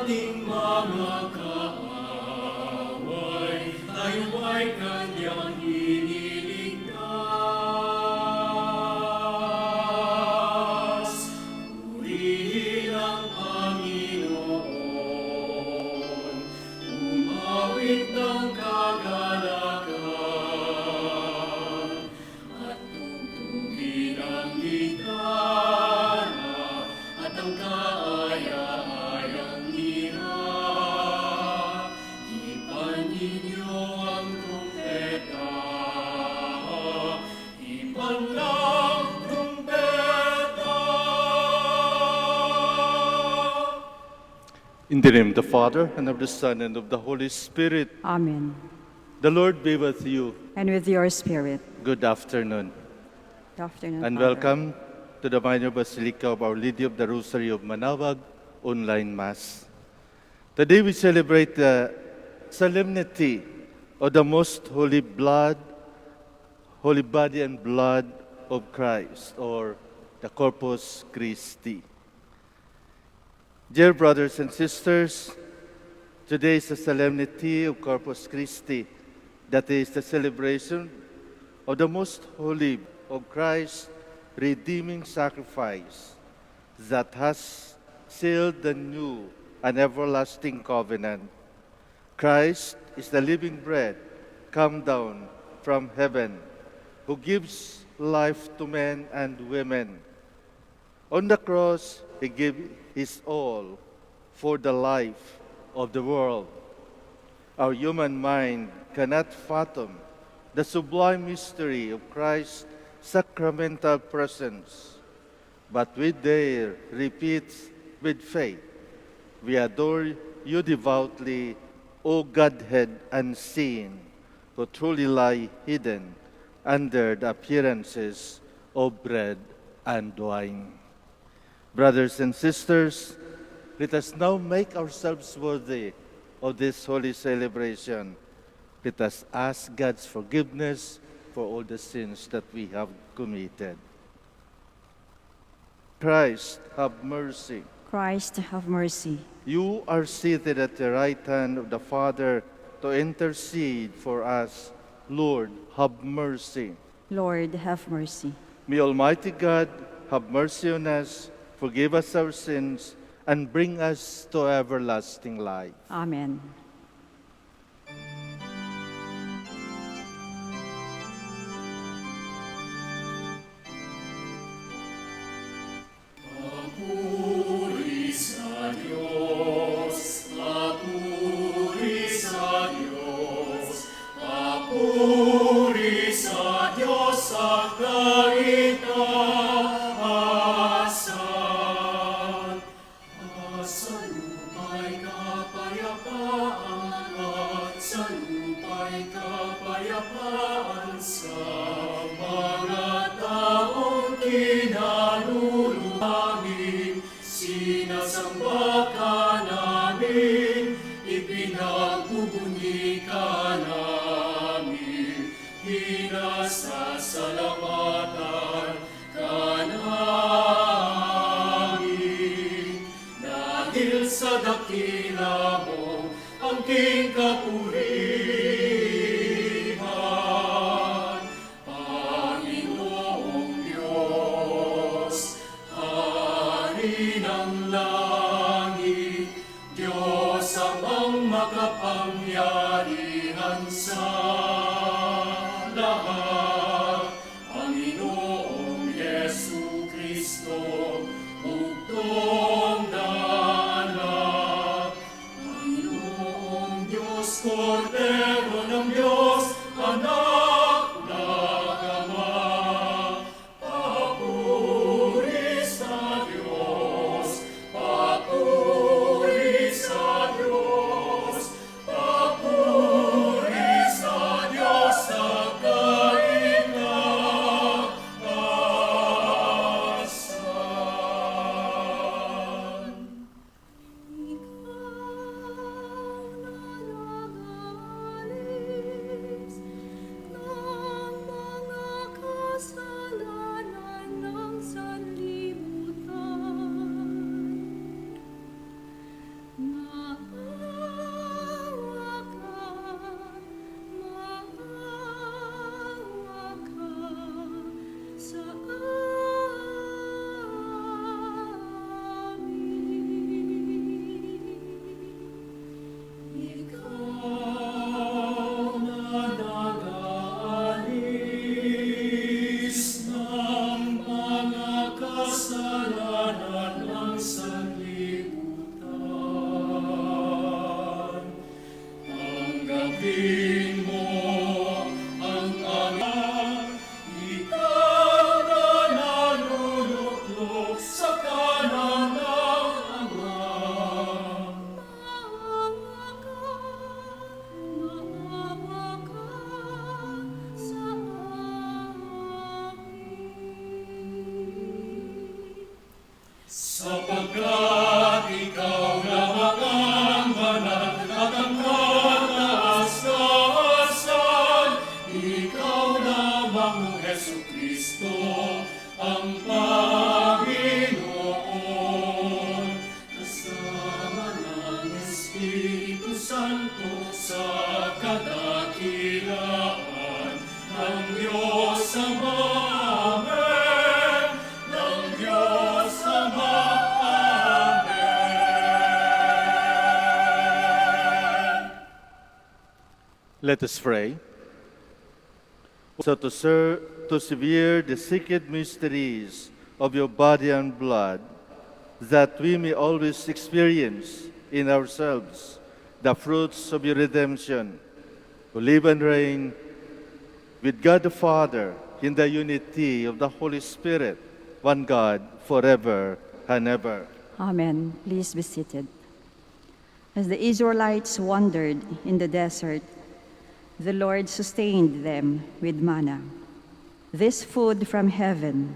ating mga kaaway, tayo ay kanyang iniligtas. Purihin ang Panginoon, umawit ng kagalakan, at tugtugin ang gitara at ang kaaya-ayang lira. Ipan ninyo ang trumpeta, ipan ng trumpeta. In the name of the Father, and of the Son, and of the Holy Spirit. Amen. The Lord be with you. And with your spirit. Good afternoon. Good afternoon, And Father. welcome to the Minor Basilica of Our Lady of the Rosary of Manaoag online Mass. Today we celebrate the solemnity of the most holy body and blood of Christ, or the Corpus Christi. Dear brothers and sisters, today is the solemnity of Corpus Christi, that is the celebration of the most holy of Christ's redeeming sacrifice that has sealed the new and everlasting covenant. Christ is the living bread come down from heaven, who gives life to men and women. On the cross, He gave His all for the life of the world. Our human mind cannot fathom the sublime mystery of Christ's sacramental presence, but we dare repeat with faith, we adore you devoutly, O Godhead unseen, who truly lie hidden under the appearances of bread and wine. Brothers and sisters, let us now make ourselves worthy of this holy celebration. Let us ask God's forgiveness for all the sins that we have committed. Christ, have mercy. Christ, have mercy. You are seated at the right hand of the Father to intercede for us. Lord, have mercy. Lord, have mercy. May Almighty God have mercy on us, forgive us our sins, and bring us to everlasting life. Amen. Papuri sa Diyos, papuri sa Diyos, papuri sa Diyos sa kaitaasan. Sa lupa'y kapayapaan at sa lupa'y kapayapaan sa mga taong kinalulungan namin, sinasamba ka namin, ipinagbubunyi ka namin, pinasasalamatan ka namin. Dahil sa dakila mo, ang king kapurihan, Panginoong Diyos, Hari ng langit, Diyos amang makapangyarihan sa lahat, Panginoong Yesu Kristo, bugtong na anak, Panginoong Diyos, Kordero ng Diyos, anak ng Ama. Papuri sa Diyos, papuri sa Diyos, papuri sa Diyos sa kaitaasan. at ang kataas-taasan, ikaw lamang, Hesu Kristo, ang Panginoon. Kasama ng Espiritu Santo sa kadakilaan ng Diyos Ama. Amen. Ng Diyos Ama. Amen. Let us pray. So to severe the secret mysteries of your body and blood, that we may always experience in ourselves the fruits of your redemption, who live and reign with God the Father in the unity of the Holy Spirit, one God, forever and ever. Amen. Please be seated. As the Israelites wandered in the desert, the Lord sustained them with manna. This food from heaven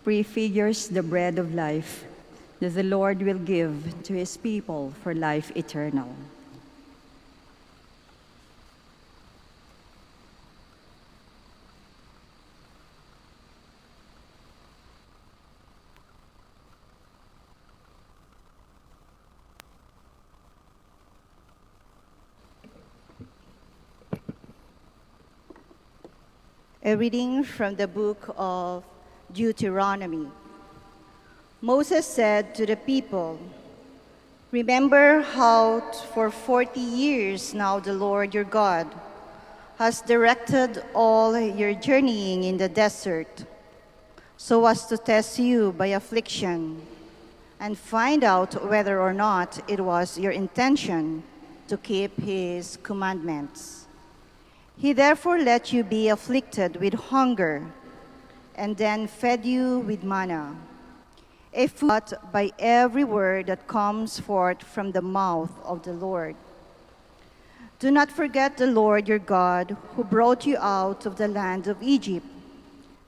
prefigures the bread of life that the Lord will give to his people for life eternal. A reading from the book of Deuteronomy. Moses said to the people, "Remember how for 40 years now the Lord your God has directed all your journeying in the desert, so as to test you by affliction and find out whether or not it was your intention to keep his commandments. He therefore let you be afflicted with hunger, and then fed you with manna, a food by every word that comes forth from the mouth of the Lord. Do not forget the Lord your God, who brought you out of the land of Egypt,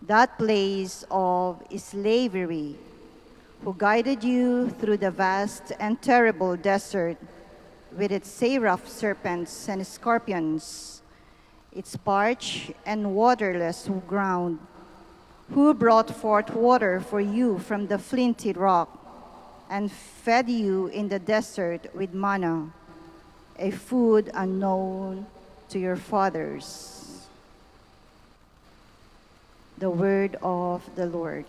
that place of slavery, who guided you through the vast and terrible desert with its seraph serpents and scorpions, its parched and waterless ground, who brought forth water for you from the flinty rock, and fed you in the desert with manna, a food unknown to your fathers." The word of the Lord.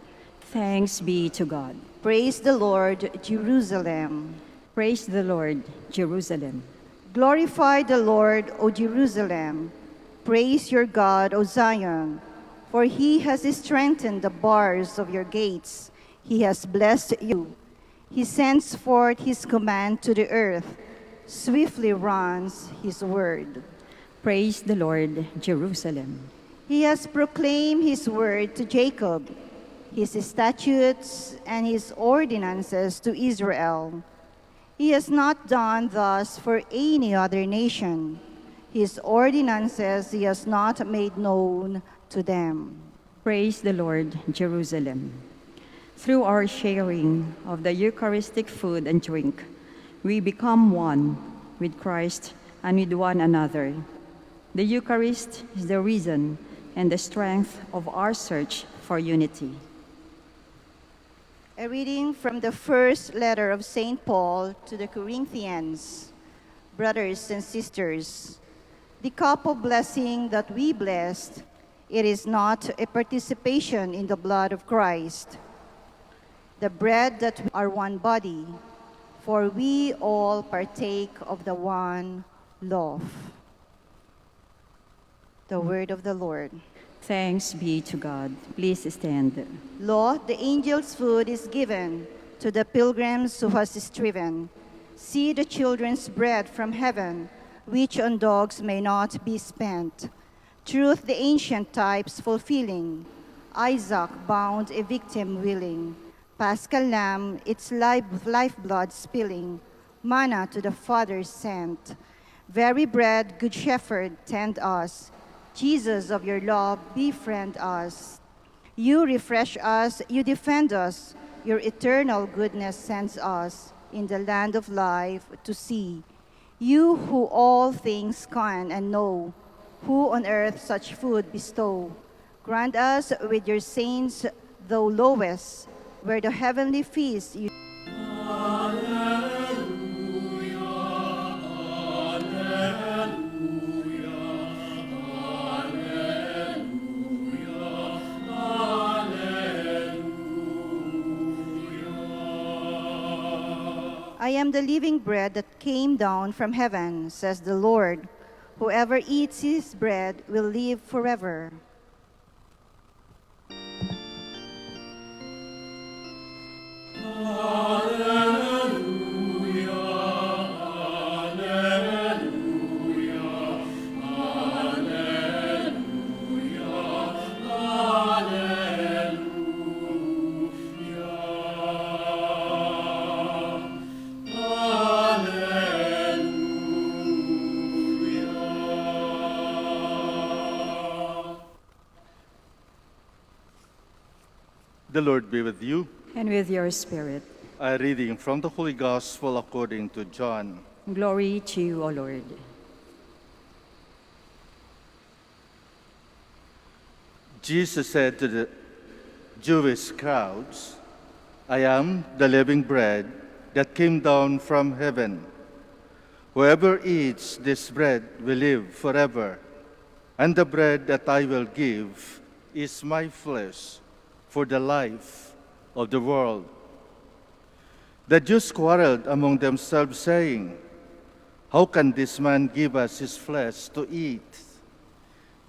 Thanks be to God. Praise the Lord, Jerusalem. Praise the Lord, Jerusalem. Glorify the Lord, O Jerusalem. Praise your God, O Zion, for he has strengthened the bars of your gates. He has blessed you. He sends forth his command to the earth. Swiftly runs his word. Praise the Lord, Jerusalem. He has proclaimed his word to Jacob, his statutes and his ordinances to Israel. He has not done thus for any other nation. His ordinances he has not made known to them. Praise the Lord, Jerusalem. Through our sharing of the Eucharistic food and drink, we become one with Christ and with one another. The Eucharist is the reason and the strength of our search for unity. A reading from the first letter of St. Paul to the Corinthians. Brothers and sisters, the cup of blessing that we blessed, it is not a participation in the blood of Christ. The bread that we are one body, for we all partake of the one loaf. The word of the Lord. Thanks be to God. Please stand. Lo, the angel's food is given to the pilgrims who has striven. See the children's bread from heaven, which on dogs may not be spent. Truth the ancient types fulfilling, Isaac bound a victim willing, Paschal lamb its lifeblood spilling, manna to the Father sent. Very bread, good shepherd, tend us. Jesus of your love, befriend us. You refresh us, you defend us. Your eternal goodness sends us in the land of life to see. You who all things can and know, who on earth such food bestow, grant us with your saints, thou lowest, where the heavenly feast you I am the living bread that came down from heaven, says the Lord. Whoever eats his bread will live forever. The Lord be with you. And with your spirit. A reading from the Holy Gospel according to John. Glory to you, O Lord. Jesus said to the Jewish crowds, I am the living bread that came down from heaven. Whoever eats this bread will live forever, and the bread that I will give is my flesh for the life of the world. The Jews quarreled among themselves, saying, How can this man give us his flesh to eat?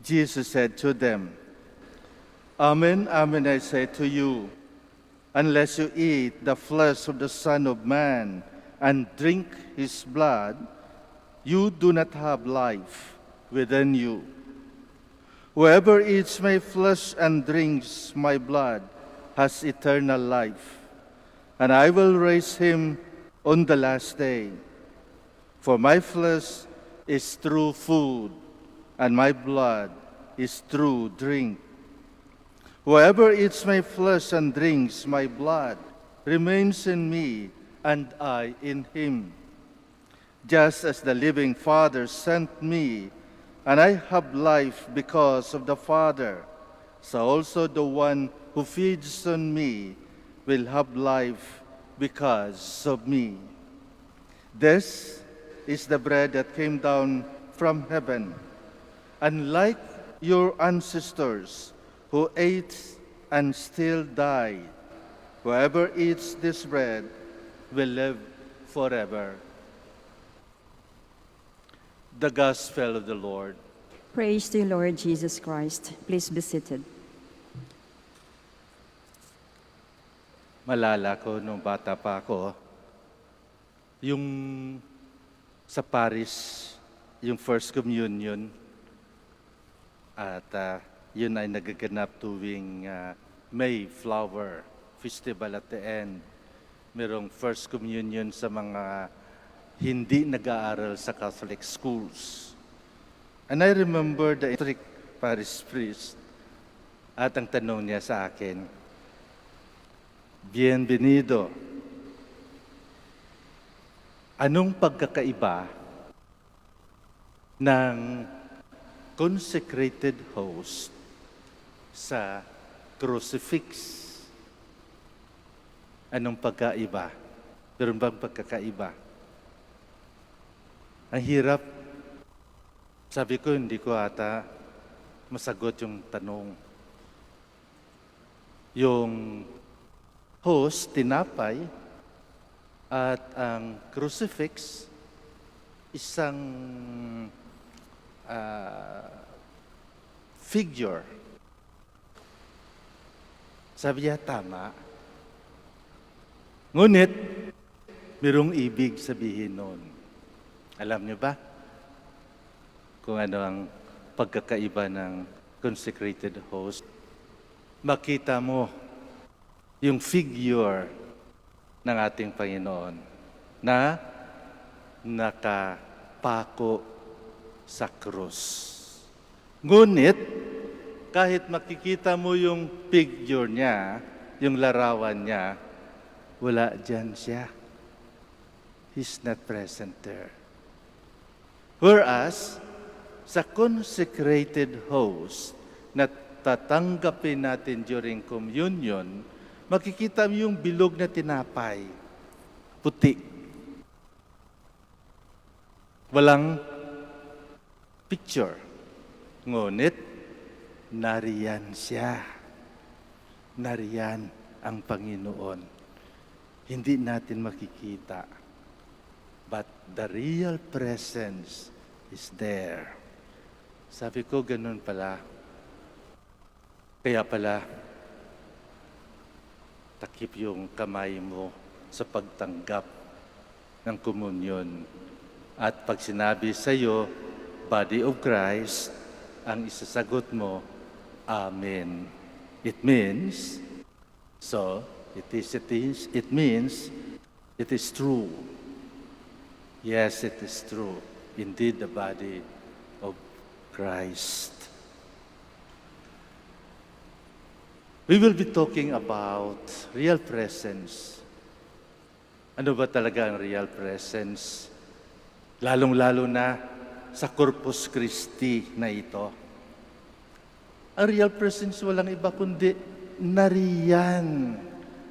Jesus said to them, Amen, amen, I say to you, unless you eat the flesh of the Son of Man and drink his blood, you do not have life within you. Whoever eats my flesh and drinks my blood has eternal life, and I will raise him on the last day. For my flesh is true food, and my blood is true drink. Whoever eats my flesh and drinks my blood remains in me, and I in him. Just as the living Father sent me, and I have life because of the Father, so also the one who feeds on me will have life because of me. This is the bread that came down from heaven. Unlike your ancestors who ate and still died, whoever eats this bread will live forever. The Gospel of the Lord. Praise to you, Lord Jesus Christ. Please be seated. Malala ko nung bata pa ako, yung sa Paris, yung First Communion, at yun ay nagaganap tuwing Mayflower Festival at the end. Merong First Communion sa mga hindi nag-aaral sa Catholic schools. And I remember the strict parish priest at ang tanong niya sa akin, Bienvenido, anong pagkakaiba ng consecrated host sa crucifix? Anong pagkaiba? Meron bang pagkakaiba? Ang hirap. Sabi ko, hindi ko ata masagot yung tanong. Yung host, tinapay, at ang crucifix, isang figure. Sabi niya, tama. Ngunit, mayroong ibig sabihin nun. Alam niyo ba kung ano ang pagkakaiba ng consecrated host? Makita mo yung figure ng ating Panginoon na nakapako sa krus. Ngunit, kahit makikita mo yung figure niya, yung larawan niya, wala dyan siya. He's not present there. Whereas, sa consecrated host na tatanggapin natin during communion, makikita mo yung bilog na tinapay, puti. Walang picture. Ngunit, nariyan siya. Nariyan ang Panginoon. Hindi natin makikita. But the real presence is there. Sabi ko, ganun pala. Kaya pala, takip yung kamay mo sa pagtanggap ng komunyon. At pag sinabi sa iyo, body of Christ, ang isasagot mo, Amen. It means, it means, it is true. Yes, it is true. Indeed, the body of Christ. We will be talking about real presence. Ano ba talaga ang real presence? Lalong-lalo na sa Corpus Christi na ito. Ang real presence walang iba kundi nariyan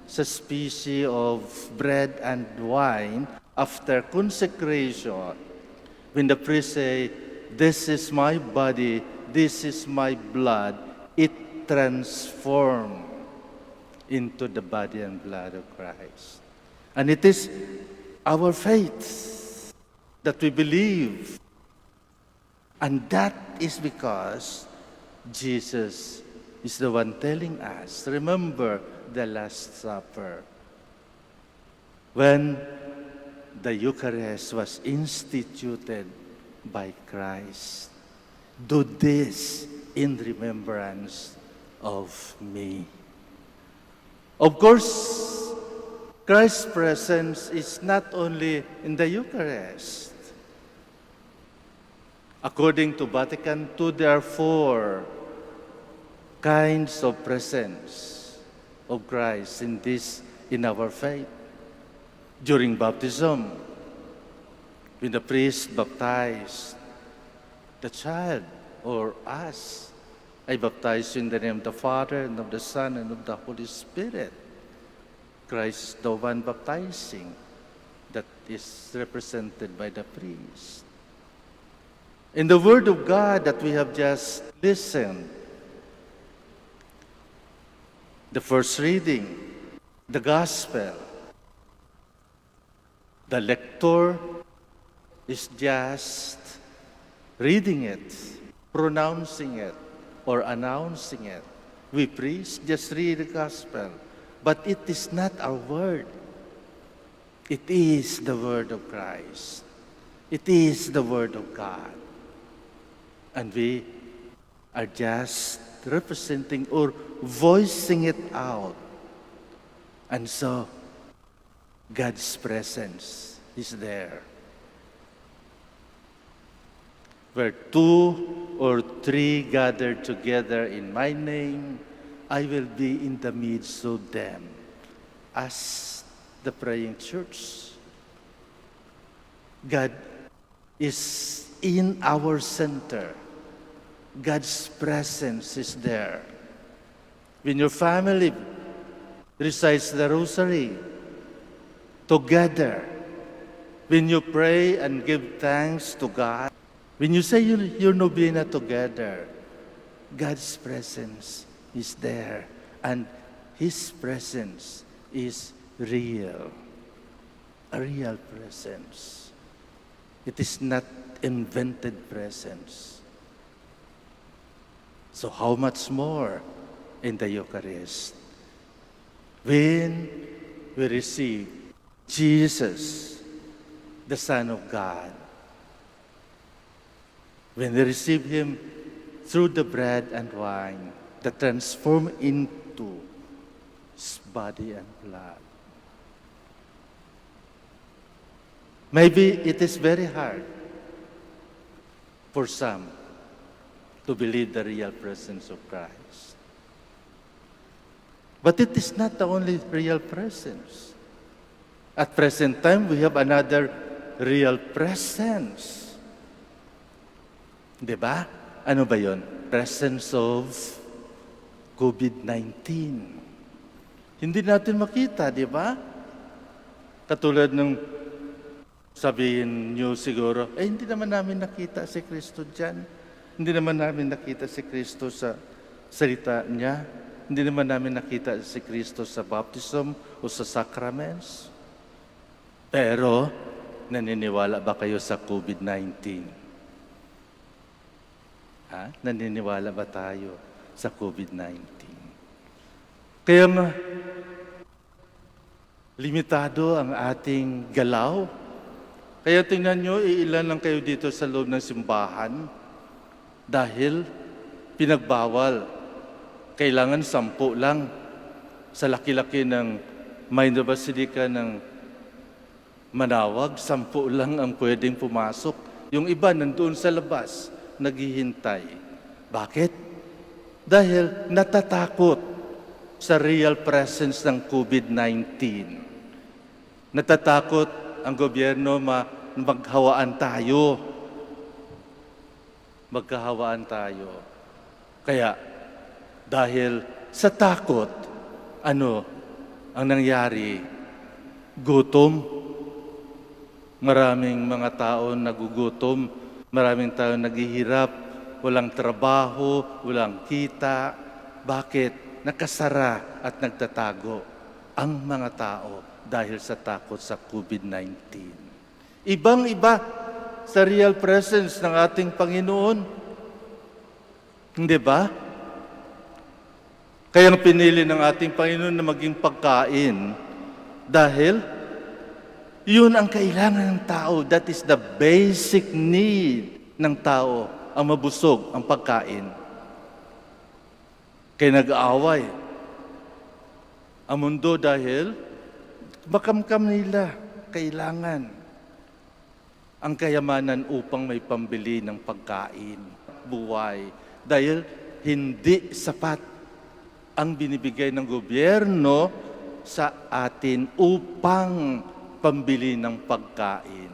sa species of bread and wine after consecration. When the priest say, "This is my body, this is my blood," it transforms into the body and blood of Christ. And it is our faith that we believe. And that is because Jesus is the one telling us, remember the Last Supper. When the Eucharist was instituted by Christ, do this in remembrance of me. Of course, Christ's presence is not only in the Eucharist. According to Vatican II, there are 4 kinds of presence of Christ in our faith. During baptism, when the priest baptized the child or us, I baptize you in the name of the Father and of the Son and of the Holy Spirit. Christ is the one baptizing that is represented by the priest. In the Word of God that we have just listened, the first reading, the Gospel, the lector is just reading it, pronouncing it, or announcing it. We priest just read the Gospel, but it is not our word. It is the Word of Christ. It is the Word of God. And we are just representing or voicing it out. And so, God's presence is there. Where 2 or 3 gather together in my name, I will be in the midst of them. As the praying church, God is in our center. God's presence is there. When your family recites the rosary together, when you pray and give thanks to God, when you say your novena together, God's presence is there, and His presence is real, a real presence. It is not invented presence. So how much more in the Eucharist? When we receive Jesus, the Son of God, when we receive Him through the bread and wine that transform into His body and blood. Maybe it is very hard for some to believe the real presence of Christ. But it is not the only real presence. At present time, we have another real presence. Di ba? Ano ba yon? Presence of COVID-19. Hindi natin makita, di ba? Katulad ng sabihin nyo siguro, hindi naman namin nakita si Kristo dyan. Hindi naman namin nakita si Kristo sa salita niya. Hindi naman namin nakita si Kristo sa baptism o sa sacraments. Pero, naniniwala ba kayo sa COVID-19? Naniniwala ba tayo sa COVID-19? Kaya nga, limitado ang ating galaw. Kaya tingnan nyo, ilan lang kayo dito sa loob ng simbahan dahil pinagbawal. Kailangan 10 lang sa laki-laki ng Minor Basilica ng Manaoag, 10 lang ang pwedeng pumasok. Yung iba nandoon sa labas, naghihintay. Bakit? Dahil natatakot sa real presence ng COVID-19. Natatakot ang gobyerno maghawaan tayo. Magkahawaan tayo. Kaya, dahil sa takot, ano ang nangyari? Gutom. Maraming mga tao nagugutom, maraming tao naghihirap, walang trabaho, walang kita. Bakit? Nakasara at nagtatago ang mga tao dahil sa takot sa COVID-19. Ibang-iba sa real presence ng ating Panginoon. Hindi ba? Kaya pinili ng ating Panginoon na maging pagkain dahil yun ang kailangan ng tao. That is the basic need ng tao, ang mabusog, ang pagkain. Kaya nag-aaway ang mundo dahil makamkam nila kailangan ang kayamanan upang may pambili ng pagkain, buhay. Dahil hindi sapat ang binibigay ng gobyerno sa atin upang pambili ng pagkain.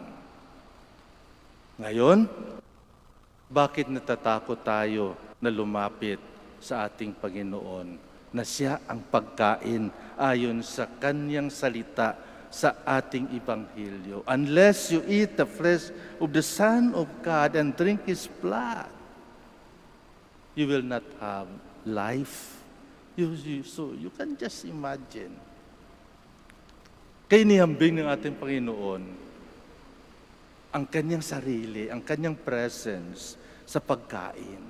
Ngayon, bakit natatakot tayo na lumapit sa ating Panginoon na siya ang pagkain ayon sa kanyang salita sa ating Ebanghelyo? Unless you eat the flesh of the Son of God and drink His blood, you will not have life. So you can just imagine. Kaya nihambing ng ating Panginoon ang kanyang sarili, ang kanyang presence sa pagkain.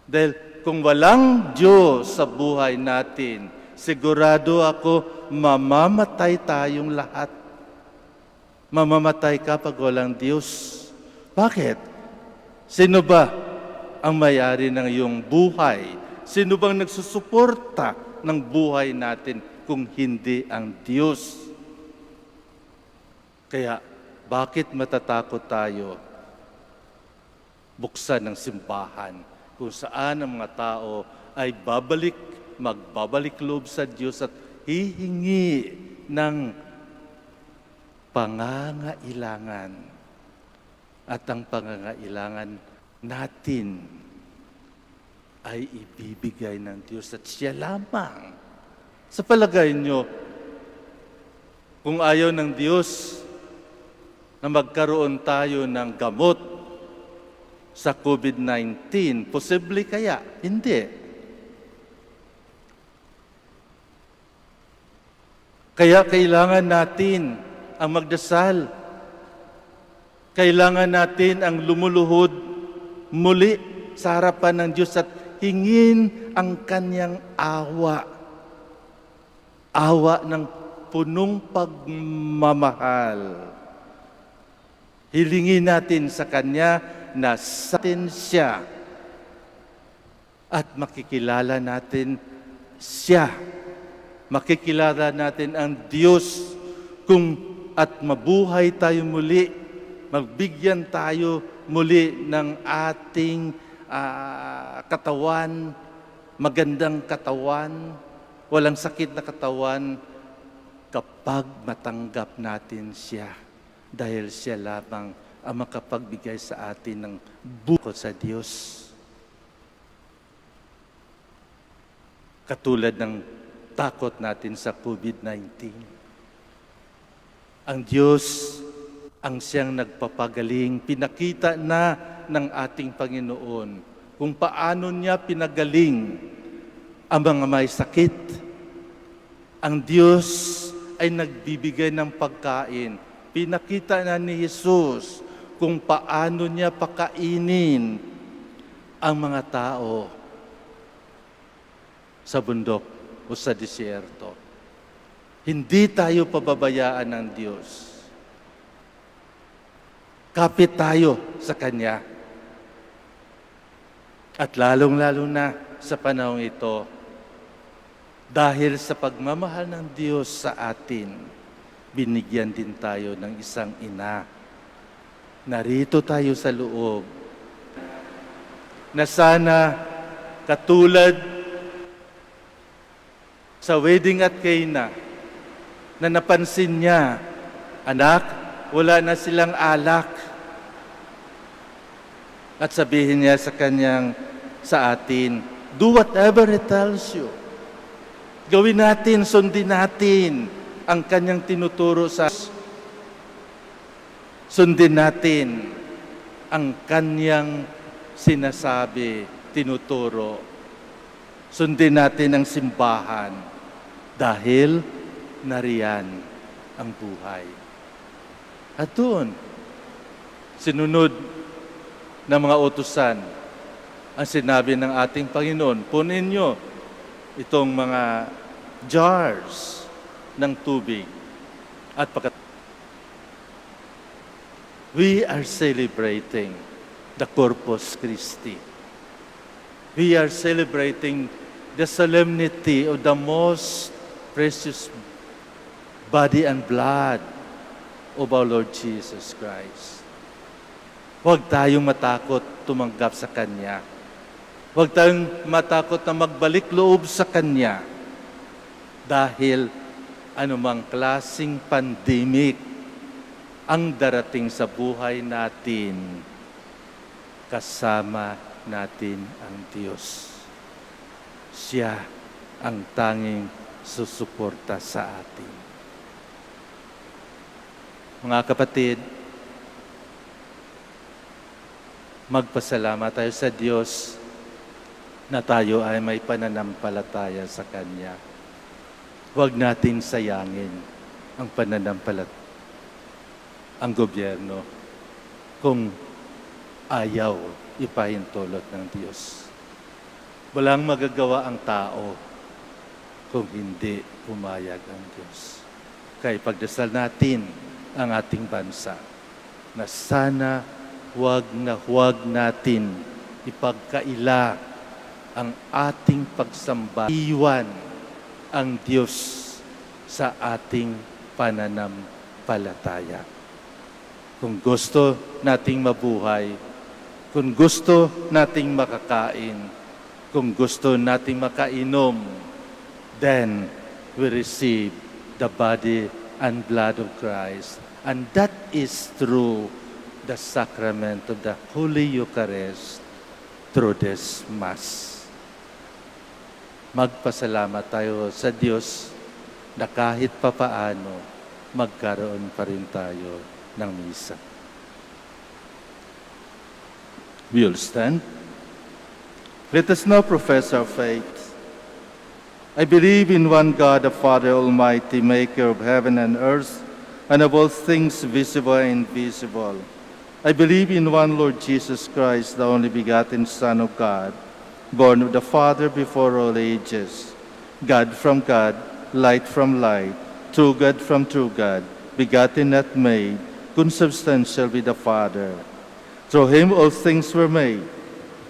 Dahil kung walang Diyos sa buhay natin, sigurado ako mamamatay tayong lahat. Mamamatay ka pag walang Diyos. Bakit? Sino ba ang may-ari ng iyong buhay? Sino bang nagsusuporta ng buhay natin kung hindi ang Diyos? Kaya, bakit matatakot tayo buksan ng simbahan kung saan ang mga tao ay magbabalik loob sa Diyos at hihingi ng pangangailangan. At ang pangangailangan natin ay ibibigay ng Diyos at siya lamang. Sa palagay nyo, kung ayaw ng Diyos na magkaroon tayo ng gamot sa COVID-19, posible kaya? Hindi. Kaya kailangan natin ang magdasal. Kailangan natin ang lumuluhod muli sa harapan ng Diyos at hingin ang kanyang awa. Awa ng punong pagmamahal. Hilingin natin sa Kanya na sa atin siya at makikilala natin siya. Makikilala natin ang Diyos at mabuhay tayo muli, magbigyan tayo muli ng ating katawan, magandang katawan, walang sakit na katawan kapag matanggap natin siya. Dahil siya lamang ang makapagbigay sa atin ng bukod sa Diyos. Katulad ng takot natin sa COVID-19. Ang Diyos ang siyang nagpapagaling. Pinakita na ng ating Panginoon kung paano niya pinagaling ang mga may sakit. Ang Diyos ay nagbibigay ng pagkain. Pinakita na ni Jesus kung paano niya pakainin ang mga tao sa bundok o sa disyerto. Hindi tayo pababayaan ng Diyos. Kapit tayo sa Kanya. At lalong-lalo na sa panahong ito, dahil sa pagmamahal ng Diyos sa atin, binigyan din tayo ng isang ina. Narito tayo sa loob, na sana katulad sa wedding at Cana, na napansin niya, anak, wala na silang alak. At sabihin niya sa atin, do whatever He tells you. Gawin natin, sundin natin ang kanyang tinuturo sa sundin natin ang kanyang sinasabi, tinuturo. Sundin natin ang simbahan dahil nariyan ang buhay. At doon, sinunod ng mga utusan ang sinabi ng ating Panginoon, punin nyo itong mga jars ng tubig at we are celebrating the Corpus Christi. We are celebrating the solemnity of the most precious body and blood of our Lord Jesus Christ. Huwag tayong matakot tumanggap sa Kanya. Huwag tayong matakot na magbalik loob sa Kanya. Dahil anumang klaseng pandemic ang darating sa buhay natin, kasama natin ang Diyos. Siya ang tanging susuporta sa atin. Mga kapatid, magpasalamat tayo sa Diyos na tayo ay may pananampalataya sa Kanya. Huwag natin sayangin ang pananampalataya, ang gobyerno, kung ayaw ipahintulot ng Diyos. Walang magagawa ang tao kung hindi pumayag ang Diyos. Kaya pagdasal natin ang ating bansa na sana huwag natin ipagkaila ang ating pagsamba. Iwan ang Diyos sa ating pananampalataya. Kung gusto nating mabuhay, kung gusto nating makakain, kung gusto nating makainom, then we receive the body and blood of Christ. And that is through the sacrament of the Holy Eucharist, through this Mass. Magpasalamat tayo sa Diyos na kahit papaano magkaroon pa rin tayo ng misa. We will stand. Let us now profess our faith. I believe in one God, the Father Almighty, maker of heaven and earth, and of all things visible and invisible. I believe in one Lord Jesus Christ, the only begotten Son of God, born of the Father before all ages, God from God, light from light, true God from true God, begotten not made, consubstantial with the Father. Through Him all things were made.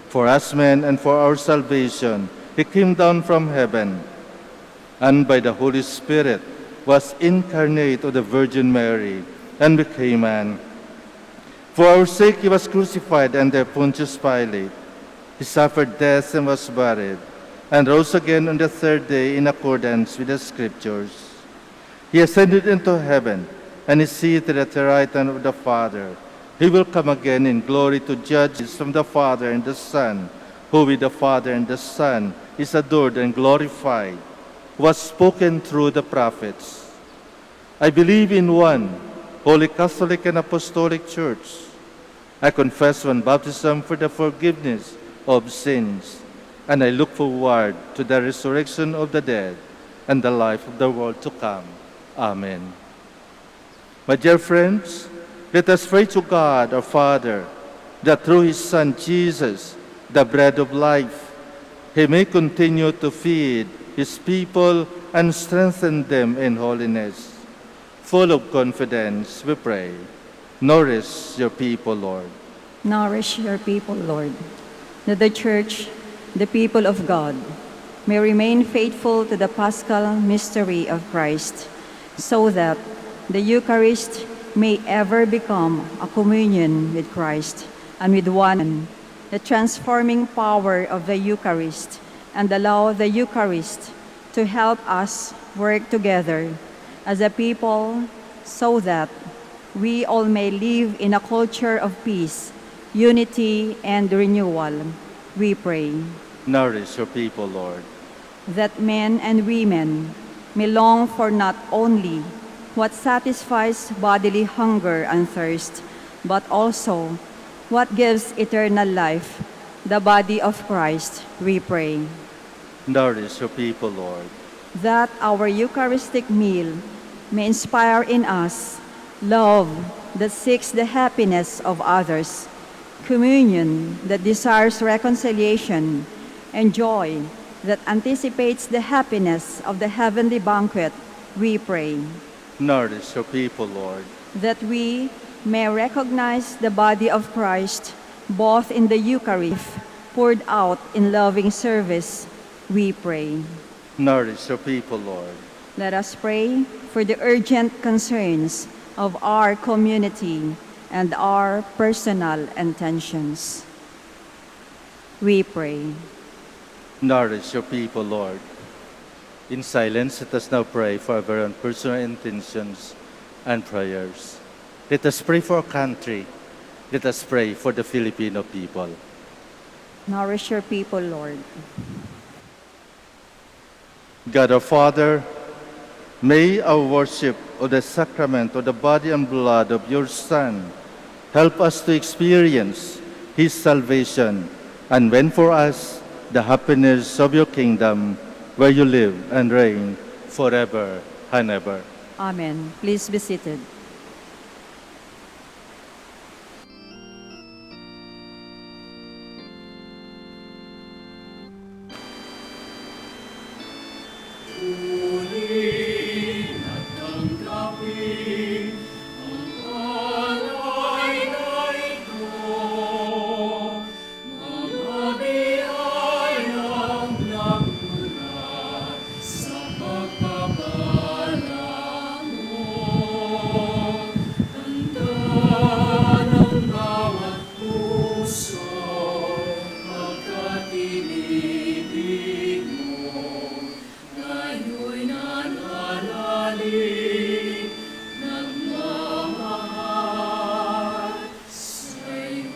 For us men and for our salvation, He came down from heaven, and by the Holy Spirit was incarnate of the Virgin Mary, and became man. For our sake He was crucified under Pontius Pilate. He suffered death and was buried, and rose again on the third day in accordance with the Scriptures. He ascended into heaven, and is seated at the right hand of the Father. He will come again in glory to judge from the Father and the Son, who with the Father and the Son is adored and glorified, was spoken through the prophets. I believe in one holy Catholic and Apostolic Church. I confess one baptism for the forgiveness of sins, and I look forward to the resurrection of the dead and the life of the world to come. Amen. My dear friends, let us pray to God, our Father, that through His Son Jesus, the bread of life, He may continue to feed His people and strengthen them in holiness. Full of confidence, we pray. Nourish your people, Lord. Nourish your people, Lord, that the Church, the people of God, may remain faithful to the Paschal mystery of Christ, so that the Eucharist may ever become a communion with Christ and with one, the transforming power of the Eucharist, and allow the Eucharist to help us work together as a people so that we all may live in a culture of peace, unity, and renewal. We pray. Nourish your people, Lord. That men and women may long for not only what satisfies bodily hunger and thirst, but also what gives eternal life, the body of Christ, we pray. Nourish your people, Lord. That our Eucharistic meal may inspire in us love that seeks the happiness of others, communion that desires reconciliation, and joy that anticipates the happiness of the heavenly banquet, we pray. Nourish your people, Lord. That we may recognize the body of Christ both in the Eucharist poured out in loving service, we pray. Nourish your people, Lord. Let us pray for the urgent concerns of our community and our personal intentions. We pray. Nourish your people, Lord. In silence, let us now pray for our own personal intentions and prayers. Let us pray for our country. Let us pray for the Filipino people. Nourish your people, Lord. God our Father, may our worship of the sacrament of the body and blood of your Son help us to experience His salvation and win for us the happiness of your kingdom, where you live and reign forever and ever. Amen. Please be seated. Uli at tanggapin ang alay na ito, mga biyayang nagmula sa pagpapala mo. Tanda ng bawat puso, pagkatinibig mo. Ngayon'y nananalig, nagmamahal sa'yo.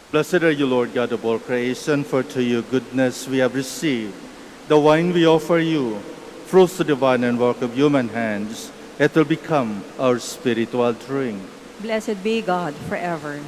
Blessed are you, Lord God of all creation, for to your goodness we have received the wine we offer you, fruits of the divine and work of human hands. It will become our spiritual drink. Blessed be God forever.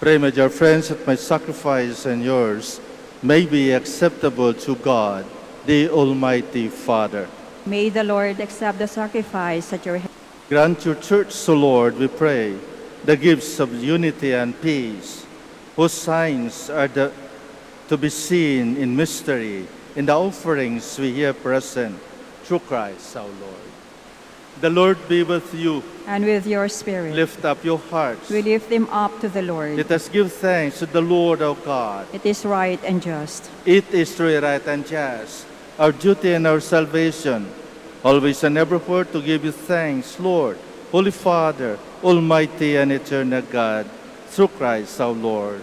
Pray, my dear friends, that my sacrifice and yours may be acceptable to God, the Almighty Father. May the Lord accept the sacrifice at your hands. Grant your church, O Lord, we pray, the gifts of unity and peace, whose signs are to be seen in mystery in the offerings we here present through Christ our Lord. The Lord be with you. And with your spirit. Lift up your hearts. We lift them up to the Lord. Let us give thanks to the Lord our God. It is right and just. It is truly right and just, our duty and our salvation, always and evermore to give you thanks, Lord, Holy Father, Almighty and eternal God, through Christ our Lord.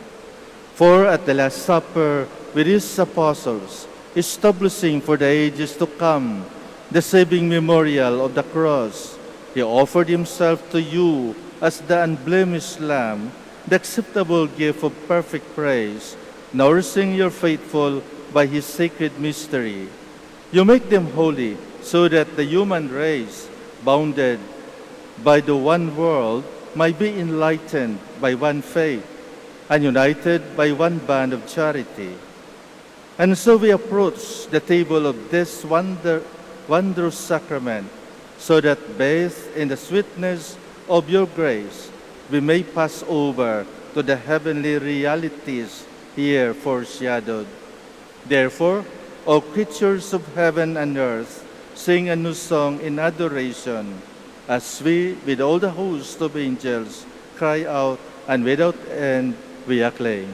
For at the Last Supper, with his apostles, establishing for the ages to come the saving memorial of the cross, he offered himself to you as the unblemished Lamb, the acceptable gift of perfect praise, nourishing your faithful by his sacred mystery. You make them holy so that the human race, bounded by the one world, might be enlightened by one faith and united by one bond of charity. And so we approach the table of this wondrous sacrament, so that bathed in the sweetness of your grace, we may pass over to the heavenly realities here foreshadowed. Therefore, O creatures of heaven and earth, sing a new song in adoration, as we, with all the host of angels, cry out, and without end we acclaim.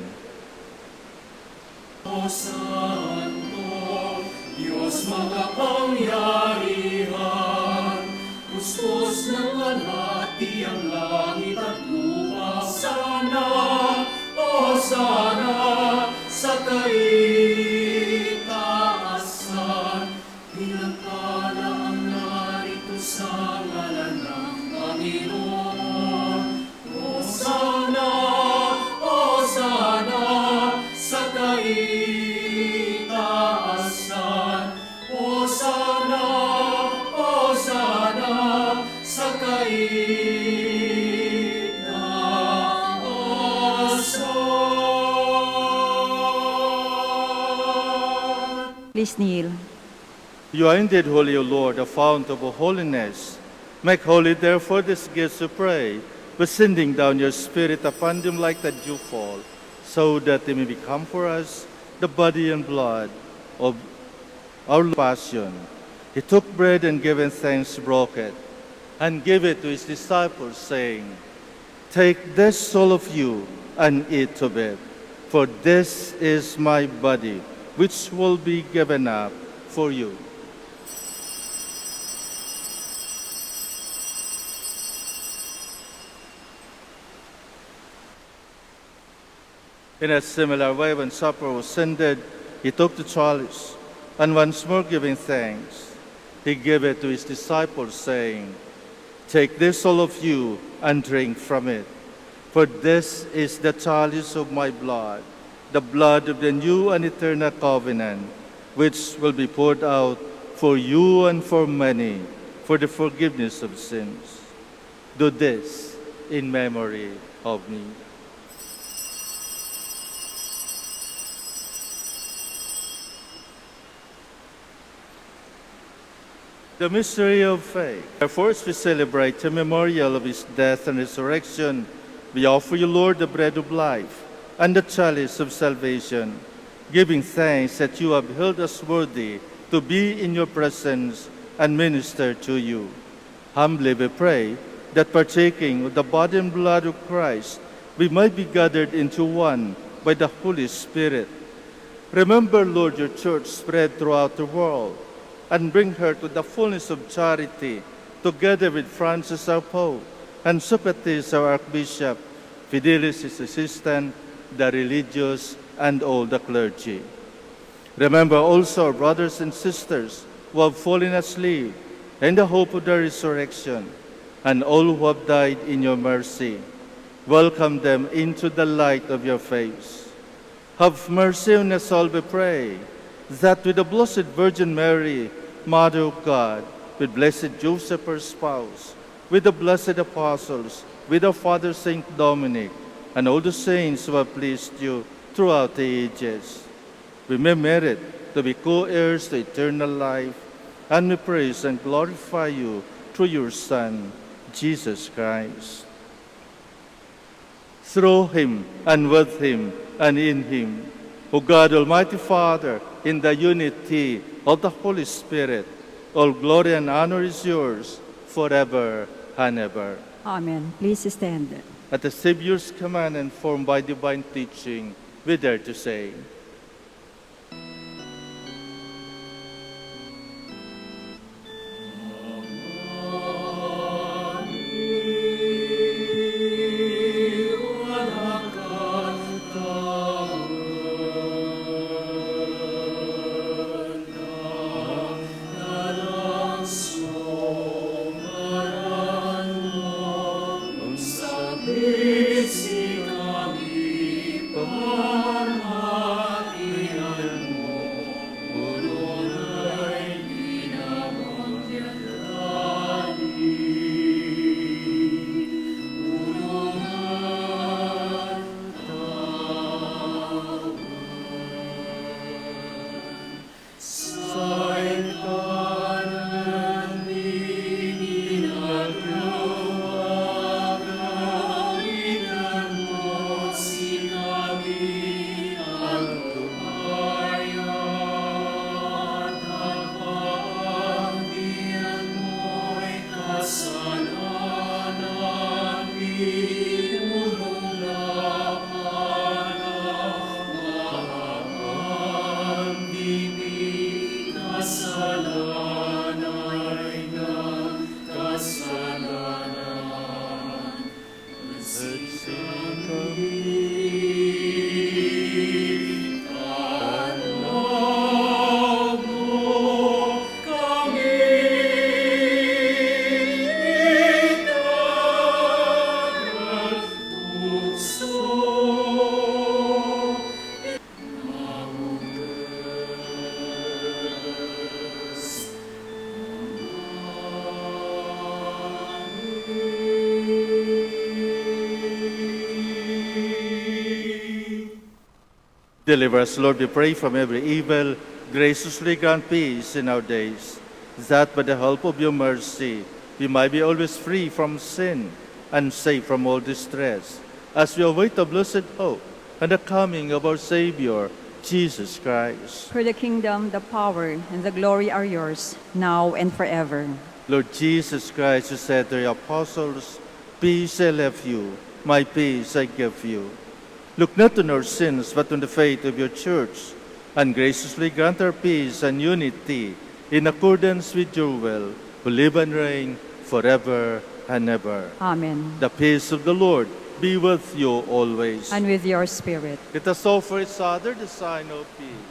O Santo, Diyos makapangyarihan, kuskus ng alati ang langit at lupa. Sana, o sana, sa kaitaasan, pinagpala ang narito sa ngalan ng Panginoon. O sana, sa kaitaasan. O sana, sa kaitaasan. Please kneel. You are indeed holy, O Lord, the fount of all holiness. Make holy, therefore, these gifts, we pray, by sending down your Spirit upon them like the dewfall, so that they may become for us the body and blood of our Passion. He took bread and giving thanks, broke it, and gave it to his disciples, saying, Take this, all of you, and eat of it, for this is my body, which will be given up for you. In a similar way, when supper was ended, he took the chalice, and once more giving thanks, he gave it to his disciples, saying, Take this, all of you, and drink from it, for this is the chalice of my blood, the blood of the new and eternal covenant, which will be poured out for you and for many, for the forgiveness of sins. Do this in memory of me. The mystery of faith. Therefore, as we celebrate the memorial of his death and resurrection, we offer you, Lord, the bread of life and the chalice of salvation, giving thanks that you have held us worthy to be in your presence and minister to you. Humbly we pray that partaking of the body and blood of Christ, we might be gathered into one by the Holy Spirit. Remember, Lord, your church spread throughout the world, and bring her to the fullness of charity, together with Francis our Pope, and Socrates our Archbishop, Fidelis his assistant, the religious, and all the clergy. Remember also our brothers and sisters who have fallen asleep in the hope of the resurrection, and all who have died in your mercy. Welcome them into the light of your face. Have mercy on us all, we pray, that with the Blessed Virgin Mary, Mother of God, with blessed Joseph, her spouse, with the blessed apostles, with our Father Saint Dominic, and all the saints who have pleased you throughout the ages, we may merit to be co-heirs to eternal life, and we praise and glorify you through your Son, Jesus Christ. Through him, and with him, and in him, O God, Almighty Father, in the unity of the Holy Spirit, all glory and honor is yours forever and ever. Amen. Please stand. At the Savior's command and formed by divine teaching, we dare to say, Deliver us, Lord, we pray, from every evil. Graciously grant peace in our days, that by the help of your mercy we might be always free from sin and safe from all distress, as we await the blessed hope and the coming of our Savior, Jesus Christ. For the kingdom, the power, and the glory are yours, now and forever. Lord Jesus Christ, you said to your apostles, peace I leave you, my peace I give you. Look not on our sins, but on the faith of your church, and graciously grant our peace and unity in accordance with your will, who live and reign forever and ever. Amen. The peace of the Lord be with you always. And with your spirit. Let us offer each other the sign of peace.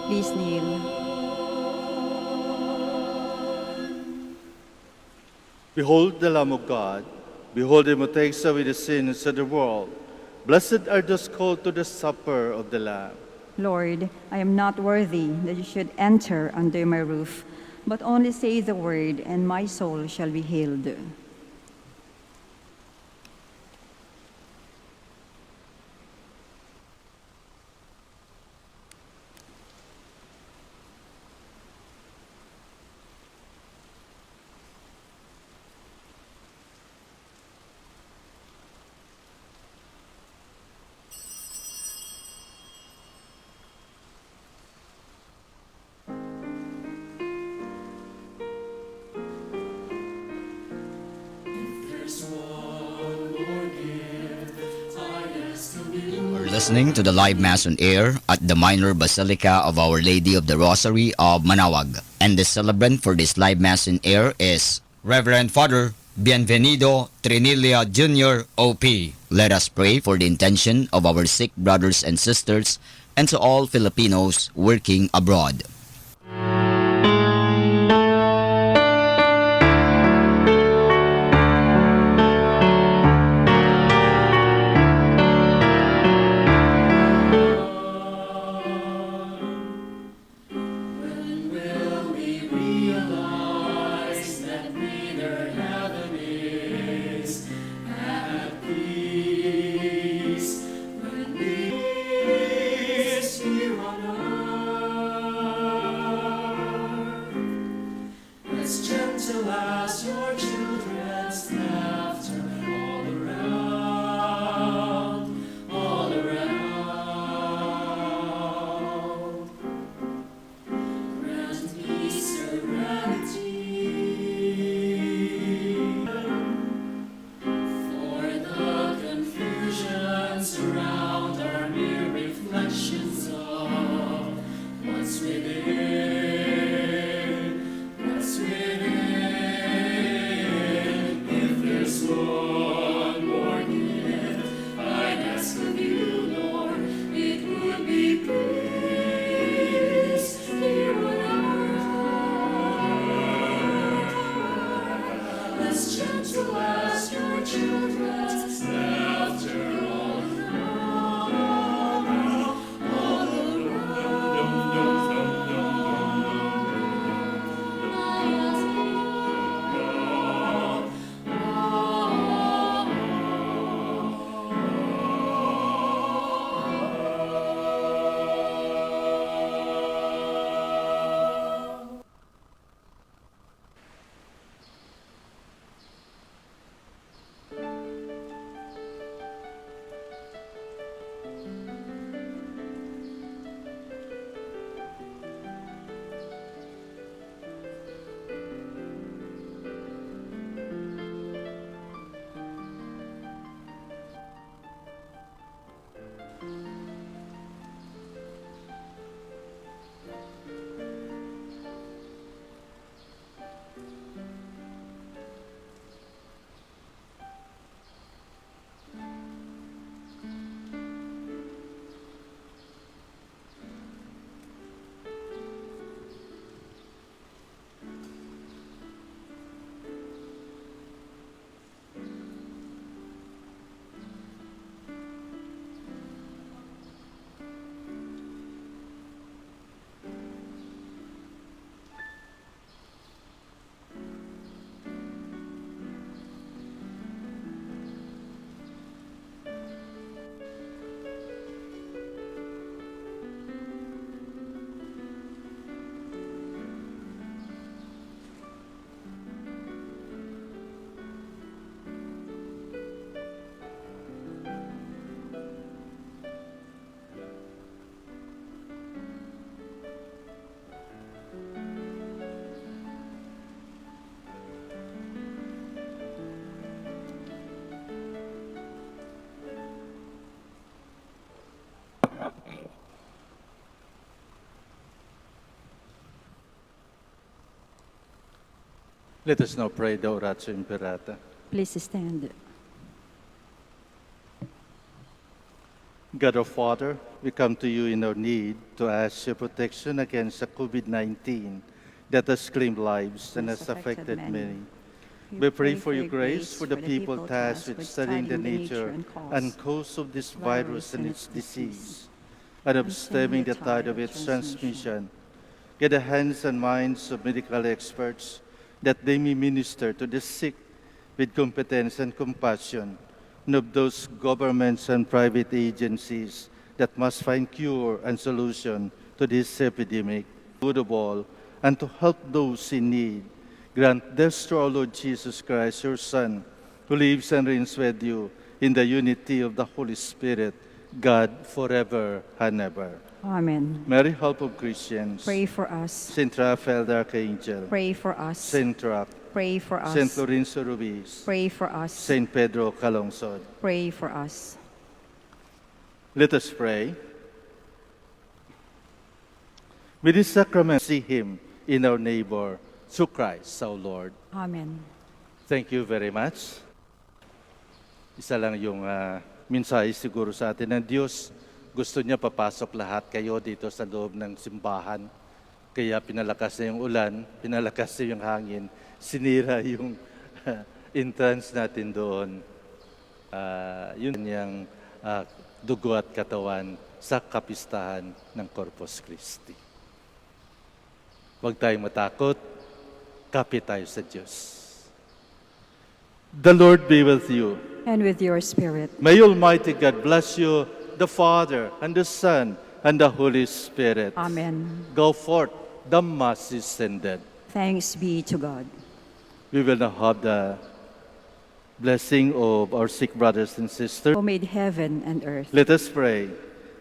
Please kneel. Behold the Lamb of God. Behold him who takes away the sins of the world. Blessed are those called to the supper of the Lamb. Lord, I am not worthy that you should enter under my roof, but only say the word, and my soul shall be healed. There's one more gift I ask of you. We're listening to the live Mass on air at the Minor Basilica of Our Lady of the Rosary of Manaoag. And the celebrant for this live Mass on air is Reverend Father Bienvenido Trinilla Jr. OP. Let us pray for the intention of our sick brothers and sisters and to all Filipinos working abroad. When will we realize that neither heaven is at peace? When peace here on earth, as gentle as your children's laughter all around, all around. Grant me serenity for the confusions around are mere reflections of what's within, what's within. If there's one more gift I'd ask of you, Lord, it would be peace here on earth, as gentle as your children's laughter all around, all Let us now pray the Oratio Imperata. Please stand. God our Father, we come to you in our need to ask your protection against the COVID-19 that has claimed lives and has affected many. We pray for your grace for the people tasked with studying the nature and cause of this virus and its disease. and of stemming the tide of its transmission. Get the hands and minds of medical experts that they may minister to the sick with competence and compassion, and of those governments and private agencies that must find cure and solution to this epidemic. Good of all, and to help those in need, grant this through our Lord Jesus Christ, your Son, who lives and reigns with you in the unity of the Holy Spirit, God, forever and ever. Amen. Mary, help of Christians. Pray for us. Saint Raphael the Archangel. Pray for us. Saint Rap. Pray for us. Saint Lorenzo Ruiz. Pray for us. Saint Pedro Calungsod. Pray for us. Let us pray. With this sacrament, see Him in our neighbor, through Christ our Lord. Amen. Thank you very much. Isa lang yung mensahe siguro sa atin ng Diyos. Gusto niya papasok lahat kayo dito sa loob ng simbahan. Kaya pinalakas niya yung ulan, pinalakas niya yung hangin, sinira yung entrance natin doon. Yun yung dugo at katawan sa kapistahan ng Corpus Christi. Huwag tayong matakot, kapit tayo sa Diyos. The Lord be with you. And with your spirit. May Almighty God bless you, the Father, and the Son, and the Holy Spirit. Amen. Go forth, the Mass is ended. Thanks be to God. We will now have the blessing of our sick brothers and sisters. Who made heaven and earth. Let us pray.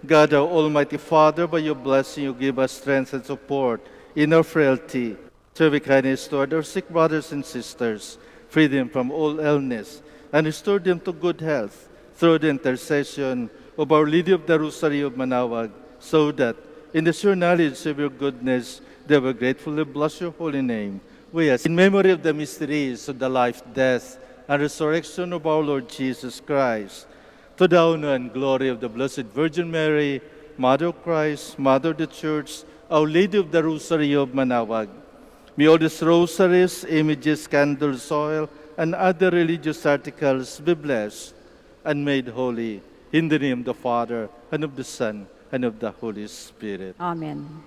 God, our Almighty Father, by your blessing you give us strength and support in our frailty. Show kindness toward our sick brothers and sisters, free them from all illness, and restore them to good health through the intercession of Our Lady of the Rosary of Manaoag, so that, in the sure knowledge of your goodness, they will gratefully bless your holy name. We ask, in memory of the mysteries of the life, death, and resurrection of our Lord Jesus Christ, to the honor and glory of the Blessed Virgin Mary, Mother of Christ, Mother of the Church, Our Lady of the Rosary of Manaoag. May all these rosaries, images, candles, oil, and other religious articles be blessed and made holy in the name of the Father, and of the Son, and of the Holy Spirit. Amen.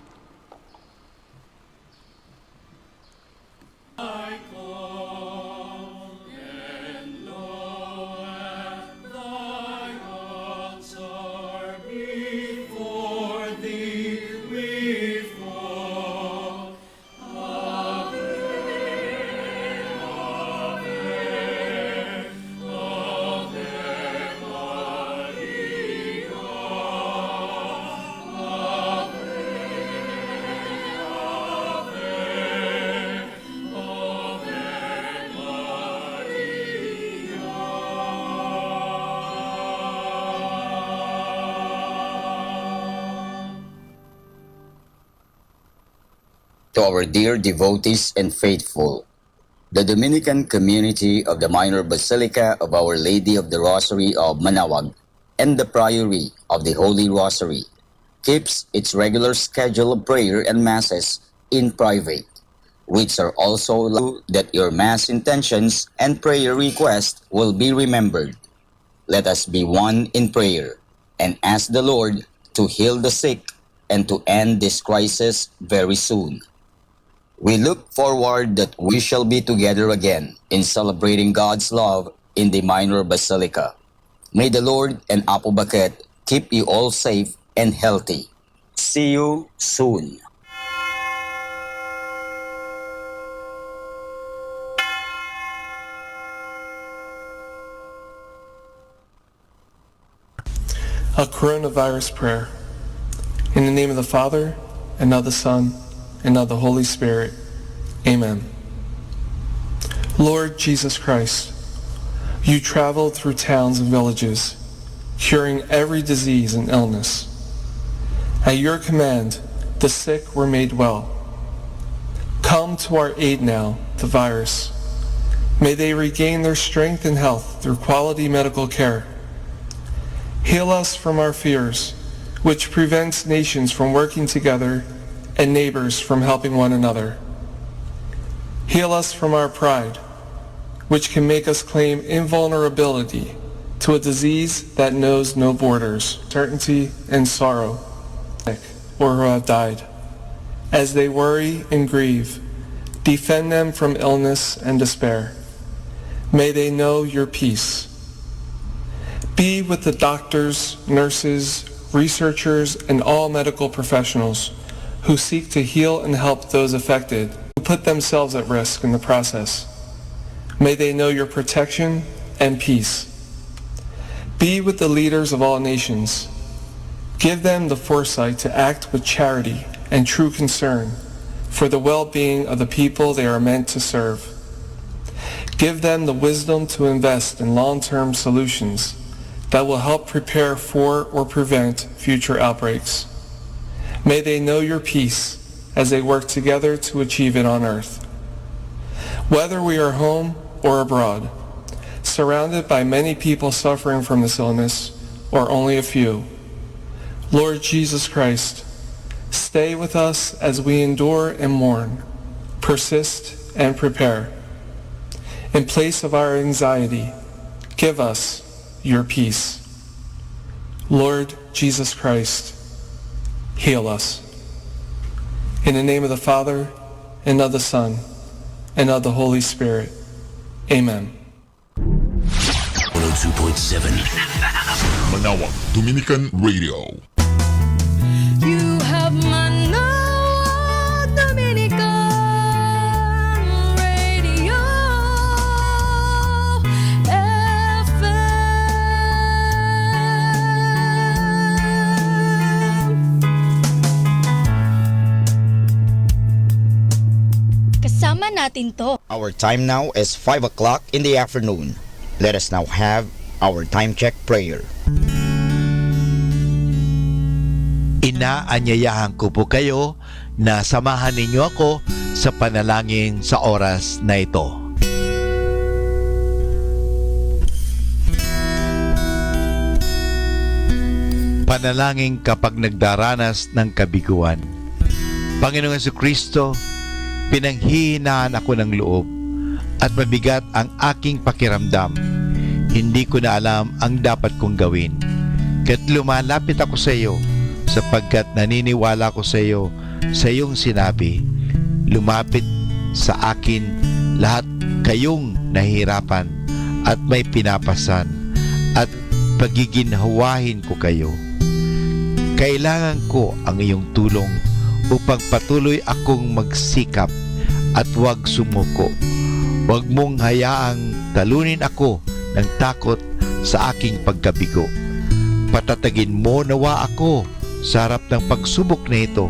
I call, and lo, at thy altar before thee we fall. Ave, Ave, Ave Maria. To our dear devotees and faithful, the Dominican community of the Minor Basilica of Our Lady of the Rosary of Manaoag and the Priory of the Holy Rosary keeps its regular schedule of prayer and masses in private, which are also that your mass intentions and prayer requests will be remembered. Let us be one in prayer and ask the Lord to heal the sick and to end this crisis very soon. We look forward that we shall be together again in celebrating God's love in the Minor Basilica. May the Lord and Apo Baket keep you all safe and healthy. See you soon. A coronavirus prayer. In the name of the Father, and of the Son, and of the Holy Spirit. Amen. Lord Jesus Christ, you traveled through towns and villages, curing every disease and illness. At your command, the sick were made well. Come to our aid now, the virus. May they regain their strength and health through quality medical care. Heal us from our fears, which prevents nations from working together and neighbors from helping one another. Heal us from our pride, which can make us claim invulnerability to a disease that knows no borders, uncertainty, and sorrow. or who have died. As they worry and grieve, defend them from illness and despair. May they know your peace. Be with the doctors, nurses, researchers, and all medical professionals who seek to heal and help those affected, who put themselves at risk in the process. May they know your protection and peace. Be with the leaders of all nations. Give them the foresight to act with charity and true concern for the well-being of the people they are meant to serve. Give them the wisdom to invest in long-term solutions that will help prepare for or prevent future outbreaks. May they know your peace as they work together to achieve it on earth. Whether we are home or abroad, surrounded by many people suffering from this illness, or only a few, Lord Jesus Christ, stay with us as we endure and mourn, persist and prepare. In place of our anxiety, give us your peace. Lord Jesus Christ, heal us. In the name of the Father, and of the Son, and of the Holy Spirit. Amen. 102.7 Manaoag, Dominican Radio. You have Manaoag, Dominican Radio FM. Kasama natin to. Our time now is 5 o'clock in the afternoon. Let us now have our time check prayer. Inaanyayahan ko po kayo na samahan ninyo ako sa panalangin sa oras na ito. Panalangin kapag nagdaranas ng kabiguan. Panginoong Jesucristo, pinanghihinaan ako ng loob at mabigat ang aking pakiramdam. Hindi ko na alam ang dapat kong gawin. Kaya't lumalapit ako sa iyo sapagkat naniniwala ko sa iyo sa iyong sinabi. Lumapit sa akin lahat kayong nahihirapan at may pinapasan at pagiginhawahin ko kayo. Kailangan ko ang iyong tulong upang patuloy akong magsikap at huwag sumuko. Huwag mong hayaang talunin ako ng takot sa aking pagkabigo. Patatagin mo nawa ako sa harap ng pagsubok na ito.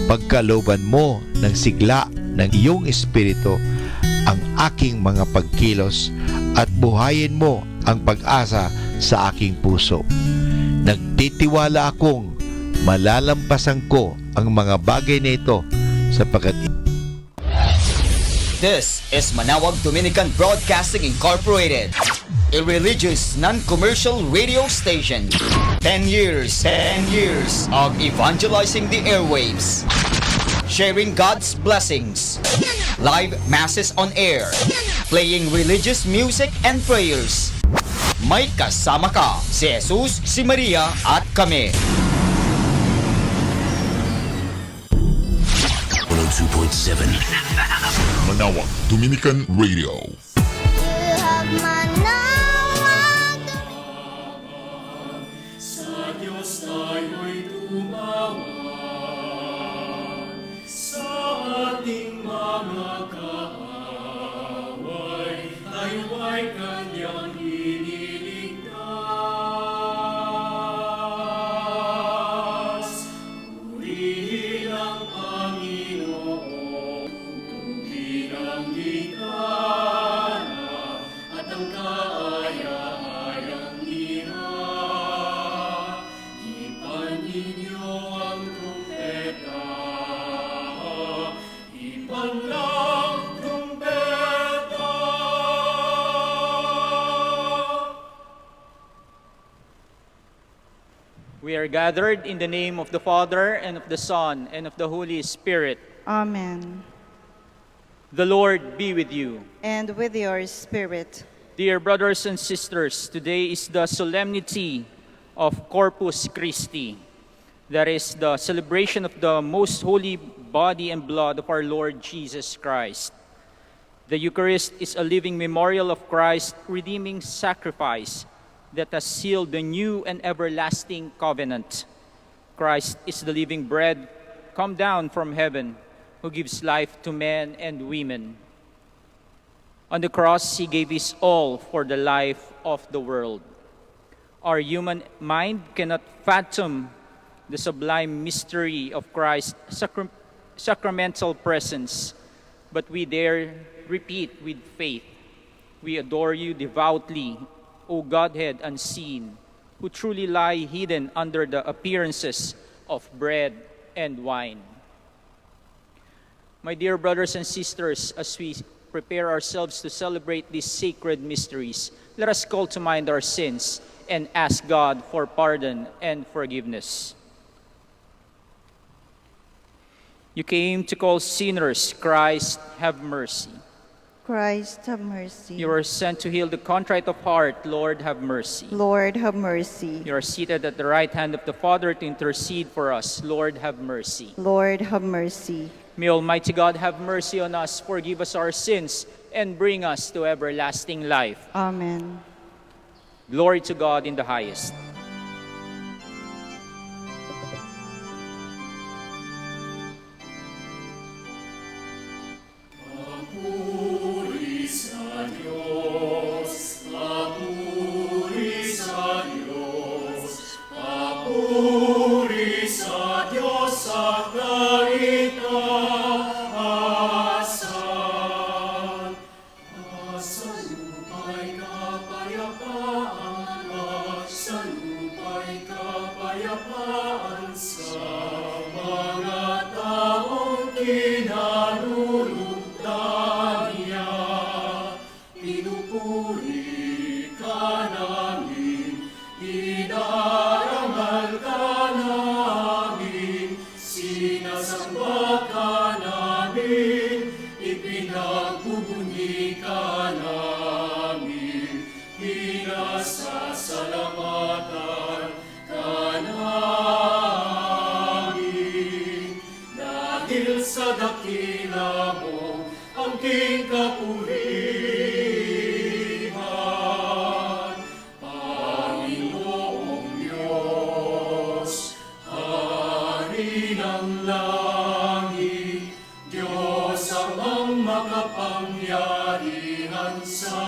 Pagkalooban mo ng sigla ng iyong espiritu ang aking mga pagkilos at buhayin mo ang pag-asa sa aking puso. Nagtitiwala akong malalampasan ko ang mga bagay na ito sapagkat This is Manaoag Dominican Broadcasting Incorporated, a religious non-commercial radio station. 10 years of evangelizing the airwaves, sharing God's blessings, live masses on air, playing religious music and prayers. May kasama ka, si Jesus, si Maria at kami. 102.7 Manaoag, Dominican Radio. You have Manaoag. Sa Diyos tayo'y tumawag, sa ating mga kaaway, tayo ay kanyang iniligtas. Purihin ang Panginoon, purihin ang higala, at ang kaaya-ayang iha. Ipan ninyo ang trumpeta, ipan lang trumpeta. We are gathered in the name of the Father, and of the Son, and of the Holy Spirit. Amen. The Lord be with you. And with your spirit. Dear brothers and sisters, today is the solemnity of Corpus Christi. That is the celebration of the most holy body and blood of our Lord Jesus Christ. The Eucharist is a living memorial of Christ's redeeming sacrifice that has sealed the new and everlasting covenant. Christ is the living bread come down from heaven, who gives life to men and women. On the cross, he gave his all for the life of the world. Our human mind cannot fathom the sublime mystery of Christ's sacramental presence, but we dare repeat with faith, we adore you devoutly, O Godhead unseen, who truly lie hidden under the appearances of bread and wine. My dear brothers and sisters, as we prepare ourselves to celebrate these sacred mysteries, let us call to mind our sins and ask God for pardon and forgiveness. You came to call sinners. Christ, have mercy. Christ, have mercy. You are sent to heal the contrite of heart. Lord, have mercy. Lord, have mercy. You are seated at the right hand of the Father to intercede for us. Lord, have mercy. Lord, have mercy. May Almighty God have mercy on us, forgive us our sins, and bring us to everlasting life. Amen. Glory to God in the highest. Papuri sa Diyos, papuri sa Diyos, papuri sa Diyos sa kaitaasan. Sa lupa'y kapayapaan, sa lupa'y kapayapaan sa mga taong kinalulugdan niya. Pinupuri ka namin, inarangal ka namin, sinasamba ka namin, ipinagbubunyi ka namin, pinasasalamatan ka namin. Dahil sa dakila mo, angking kapurihan, Panginoong Diyos, Hari ng langit, Diyos ang makapangyarihan sa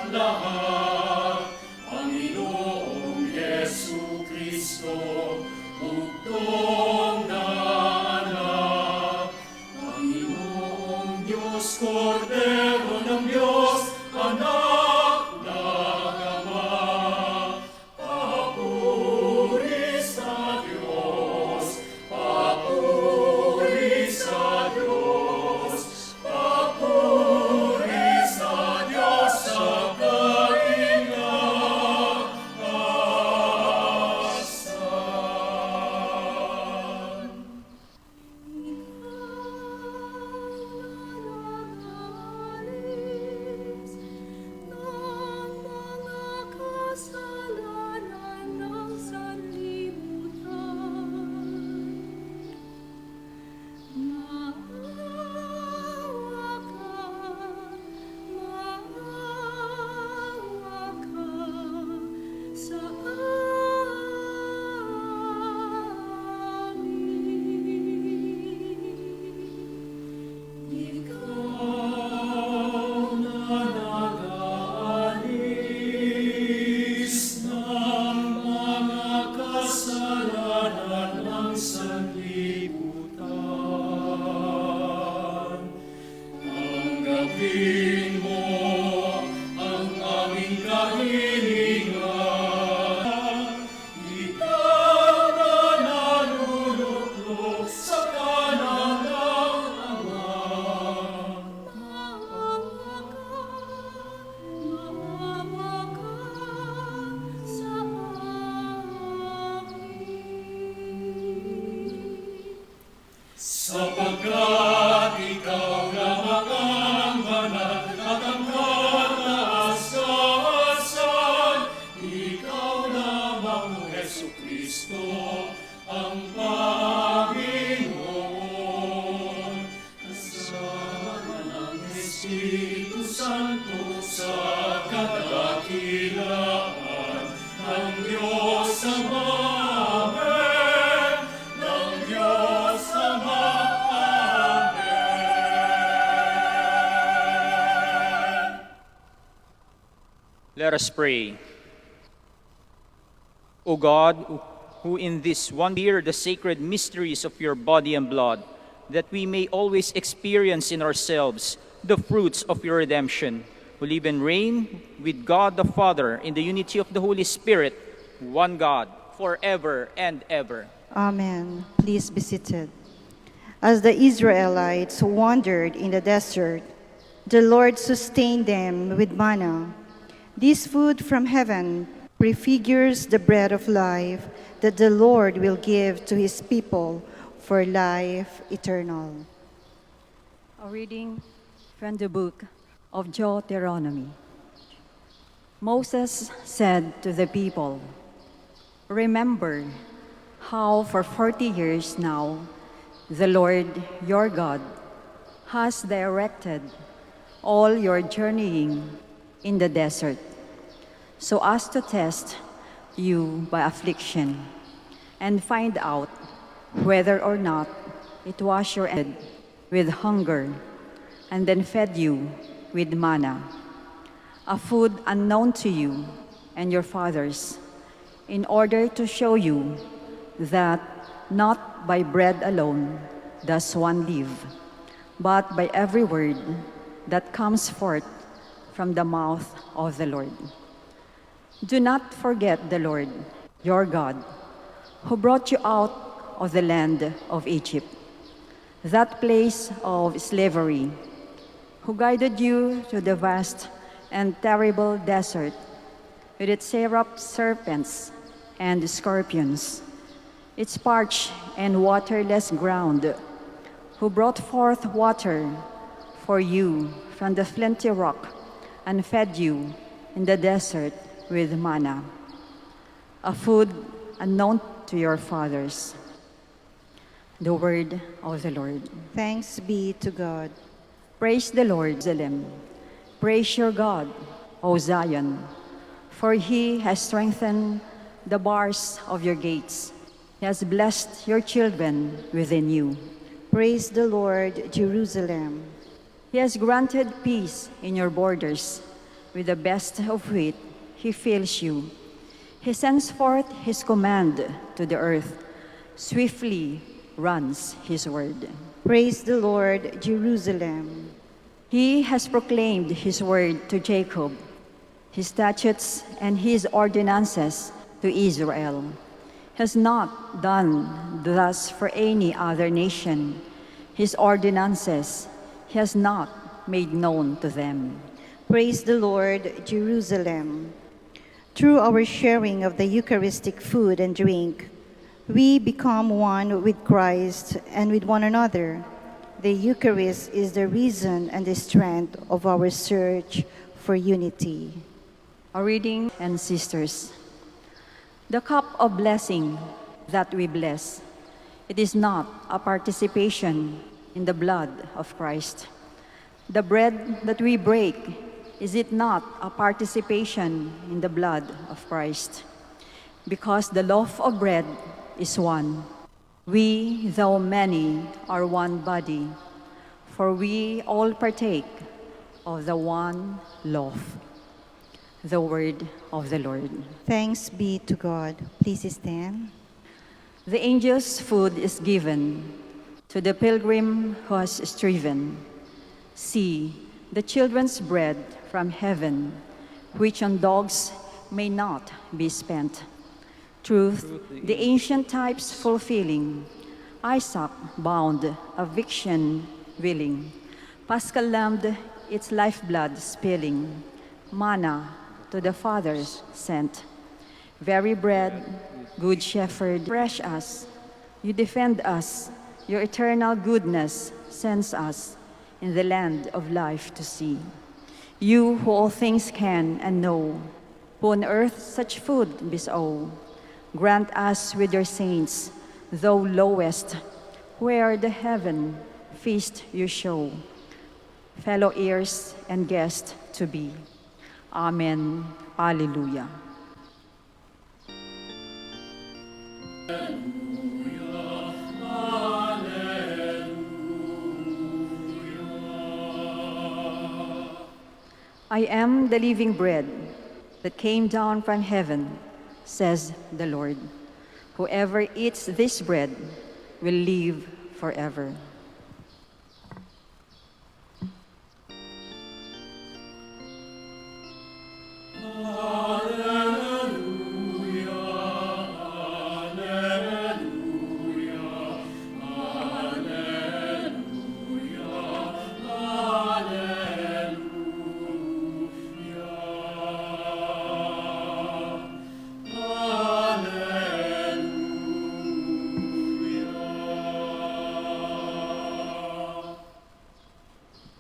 lahat. Panginoong Yesu Kristo, bugtong na anak. Panginoong Diyos, Kordero ng Diyos, anak ng Ama. Papuri sa Diyos, papuri sa Diyos, papuri sa Diyos sa kainaasan. Espiritu Santo sa kadakilaan ng Diyos Ama. Amen. Ng Diyos Ama. Amen. Let us pray. O God, who in this one year the sacred mysteries of your body and blood, that we may always experience in ourselves the fruits of your redemption, who live and reign with God the Father in the unity of the Holy Spirit, one God, forever and ever. Amen. Please be seated. As the Israelites wandered in the desert, the Lord sustained them with manna. This food from heaven prefigures the bread of life that the Lord will give to his people for life eternal. A reading from the book of Deuteronomy. Moses said to the people, "Remember how for 40 years now the Lord your God has directed all your journeying in the desert, so as to test you by affliction and find out whether or not it was your end with hunger, and then fed you with manna, a food unknown to you and your fathers, in order to show you that not by bread alone does one live, but by every word that comes forth from the mouth of the Lord. Do not forget the Lord, your God, who brought you out of the land of Egypt, that place of slavery, who guided you through the vast and terrible desert with its serpents and scorpions, its parched and waterless ground, who brought forth water for you from the flinty rock and fed you in the desert with manna, a food unknown to your fathers." The word of the Lord. Thanks be to God. Praise the Lord, Jerusalem. Praise your God, O Zion, for he has strengthened the bars of your gates. He has blessed your children within you. Praise the Lord, Jerusalem. He has granted peace in your borders. With the best of wheat, he fills you. He sends forth his command to the earth. Swiftly runs his word. Praise the Lord, Jerusalem. He has proclaimed his word to Jacob, his statutes and his ordinances to Israel. He has not done thus for any other nation. His ordinances he has not made known to them. Praise the Lord, Jerusalem. Through our sharing of the Eucharistic food and drink, we become one with Christ and with one another. The Eucharist is the reason and the strength of our search for unity. A reading, and sisters. The cup of blessing that we bless, it is not a participation in the blood of Christ. The bread that we break, is it not a participation in the blood of Christ? Because the loaf of bread is one. We, though many, are one body, for we all partake of the one loaf. The word of the Lord. Thanks be to God. Please stand. The angel's food is given to the pilgrim who has striven. See, the children's bread from heaven, which on dogs may not be spent. Truth, the ancient types fulfilling, Isaac bound, eviction willing, Paschal lamb its lifeblood spilling, manna to the fathers sent. Very bread, good shepherd, fresh us, you defend us, your eternal goodness sends us in the land of life to see. You who all things can and know, who on earth such food bestow, grant us with your saints, though lowest, where the heaven feast you show. fellow heirs and guests to be. Amen. Alleluia. I am the living bread that came down from heaven, says the Lord. Whoever eats this bread will live forever.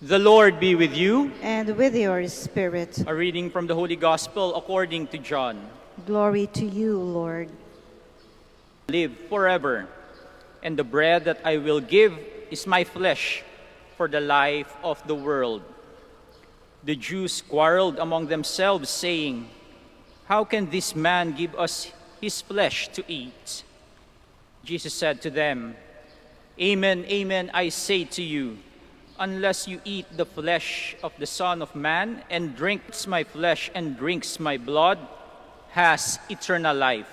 The Lord be with you. And with your spirit. A reading from the Holy Gospel according to John. Glory to you, Lord. Live forever, and the bread that I will give is my flesh for the life of the world. The Jews quarreled among themselves, saying, "How can this man give us his flesh to eat?" Jesus said to them, "Amen, amen, I say to you, unless you eat the flesh of the Son of Man and drinks my flesh and drinks my blood, has eternal life,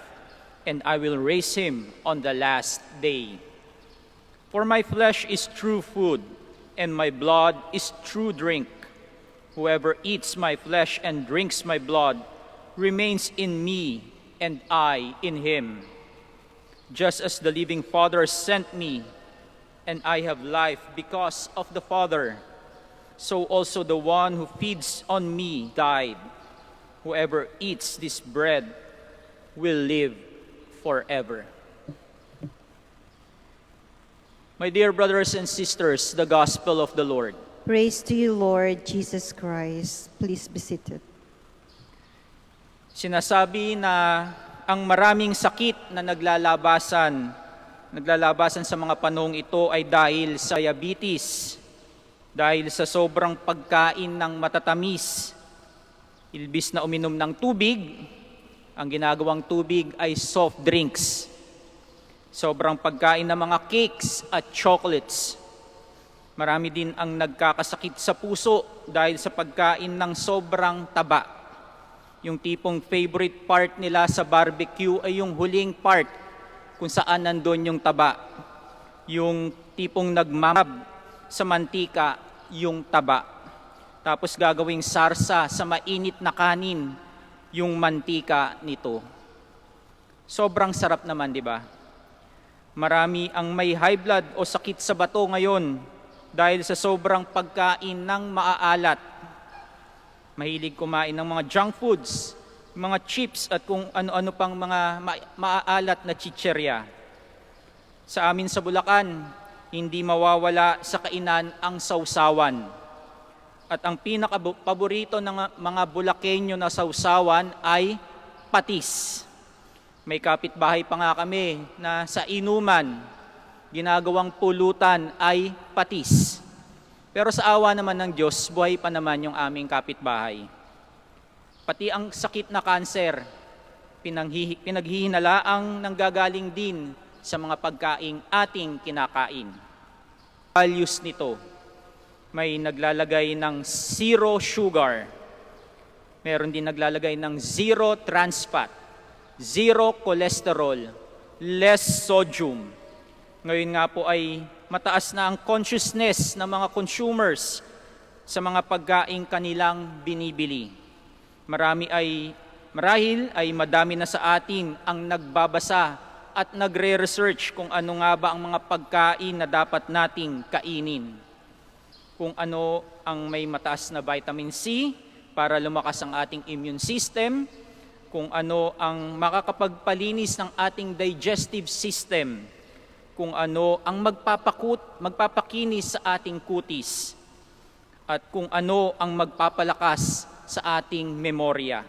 and I will raise him on the last day. For my flesh is true food, and my blood is true drink. Whoever eats my flesh and drinks my blood remains in me, and I in him. Just as the living Father sent me, and I have life because of the Father, so also the one who feeds on me died. Whoever eats this bread will live forever." My dear brothers and sisters, the Gospel of the Lord. Praise to you, Lord Jesus Christ. Please be seated. Sinasabi na ang maraming sakit na naglalabasan sa mga panahong ito ay dahil sa diabetes, dahil sa sobrang pagkain ng matatamis. Ilbis na uminom ng tubig, ang ginagawang tubig ay soft drinks. Sobrang pagkain ng mga cakes at chocolates. Marami din ang nagkakasakit sa puso dahil sa pagkain ng sobrang taba. Yung tipong favorite part nila sa barbecue ay yung huling part kung saan nandun yung taba. Yung tipong nagmamab sa mantika yung taba. Tapos gagawing sarsa sa mainit na kanin yung mantika nito. Sobrang sarap naman, di ba? Marami ang may high blood o sakit sa bato ngayon dahil sa sobrang pagkain ng maaalat. Mahilig kumain ng mga junk foods, mga chips at kung ano-ano pang mga maaalat na chicherya. Sa amin sa Bulacan, hindi mawawala sa kainan ang sausawan. At ang pinaka-paborito ng mga Bulakenyo na sausawan ay patis. May kapitbahay pa nga kami na sa inuman, ginagawang pulutan ay patis. Pero sa awa naman ng Diyos, buhay pa naman yung aming kapitbahay. Pati ang sakit na kanser, pinaghihinalaang nanggagaling din sa mga pagkaing ating kinakain. Values nito, may naglalagay ng zero sugar, meron din naglalagay ng zero trans fat, zero cholesterol, less sodium. Ngayon nga po ay mataas na ang consciousness ng mga consumers sa mga pagkain kanilang binibili. Marahil ay madami na sa atin ang nagbabasa at nagre-research kung ano nga ba ang mga pagkain na dapat nating kainin. Kung ano ang may mataas na vitamin C para lumakas ang ating immune system, kung ano ang makakapagpalinis ng ating digestive system, kung ano ang magpapakinis sa ating kutis, at kung ano ang magpapalakas sa ating memorya.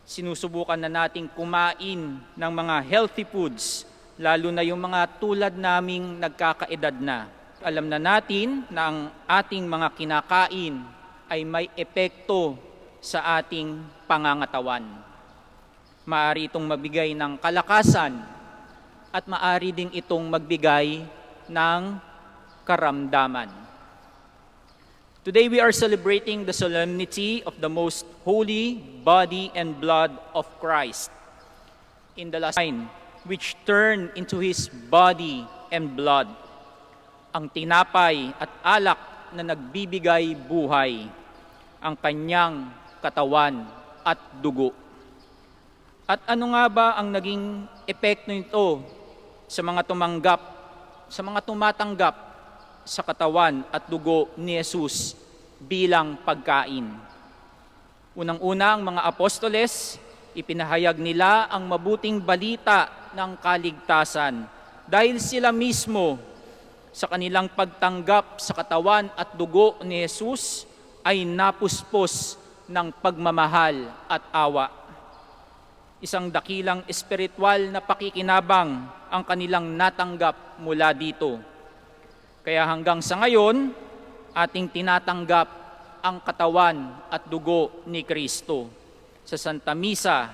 Sinusubukan na nating kumain ng mga healthy foods, lalo na yung mga tulad naming nagkakaedad na. Alam na natin na ang ating mga kinakain ay may epekto sa ating pangangatawan. Maaari itong magbigay ng kalakasan at maaari ding itong magbigay ng karamdaman. Today we are celebrating the solemnity of the most holy body and blood of Christ in the last time, which turned into His body and blood, ang tinapay at alak na nagbibigay buhay, ang kanyang katawan at dugo. At ano nga ba ang naging epekto nito sa mga tumatanggap sa katawan at dugo ni Jesus bilang pagkain? Unang-una, ang mga apostoles, ipinahayag nila ang mabuting balita ng kaligtasan dahil sila mismo sa kanilang pagtanggap sa katawan at dugo ni Jesus ay napuspos ng pagmamahal at awa. Isang dakilang espiritual na pakikinabang ang kanilang natanggap mula dito. Kaya hanggang sa ngayon, ating tinatanggap ang katawan at dugo ni Kristo sa Santa Misa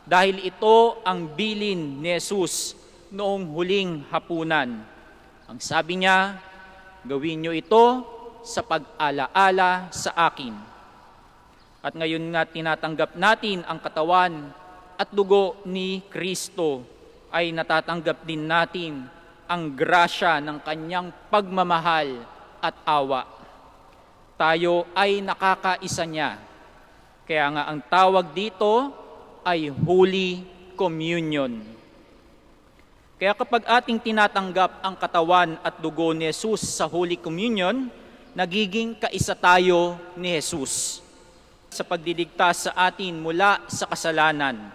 dahil ito ang bilin ni Jesus noong huling hapunan. Ang sabi niya, gawin niyo ito sa pag-alaala sa akin. At ngayon nga tinatanggap natin ang katawan at dugo ni Kristo, ay natatanggap din natin ang grasya ng kanyang pagmamahal at awa. Tayo ay nakakaisa niya. Kaya nga ang tawag dito ay Holy Communion. Kaya kapag ating tinatanggap ang katawan at dugo ni Jesus sa Holy Communion, nagiging kaisa tayo ni Jesus sa pagdiligtas sa atin mula sa kasalanan.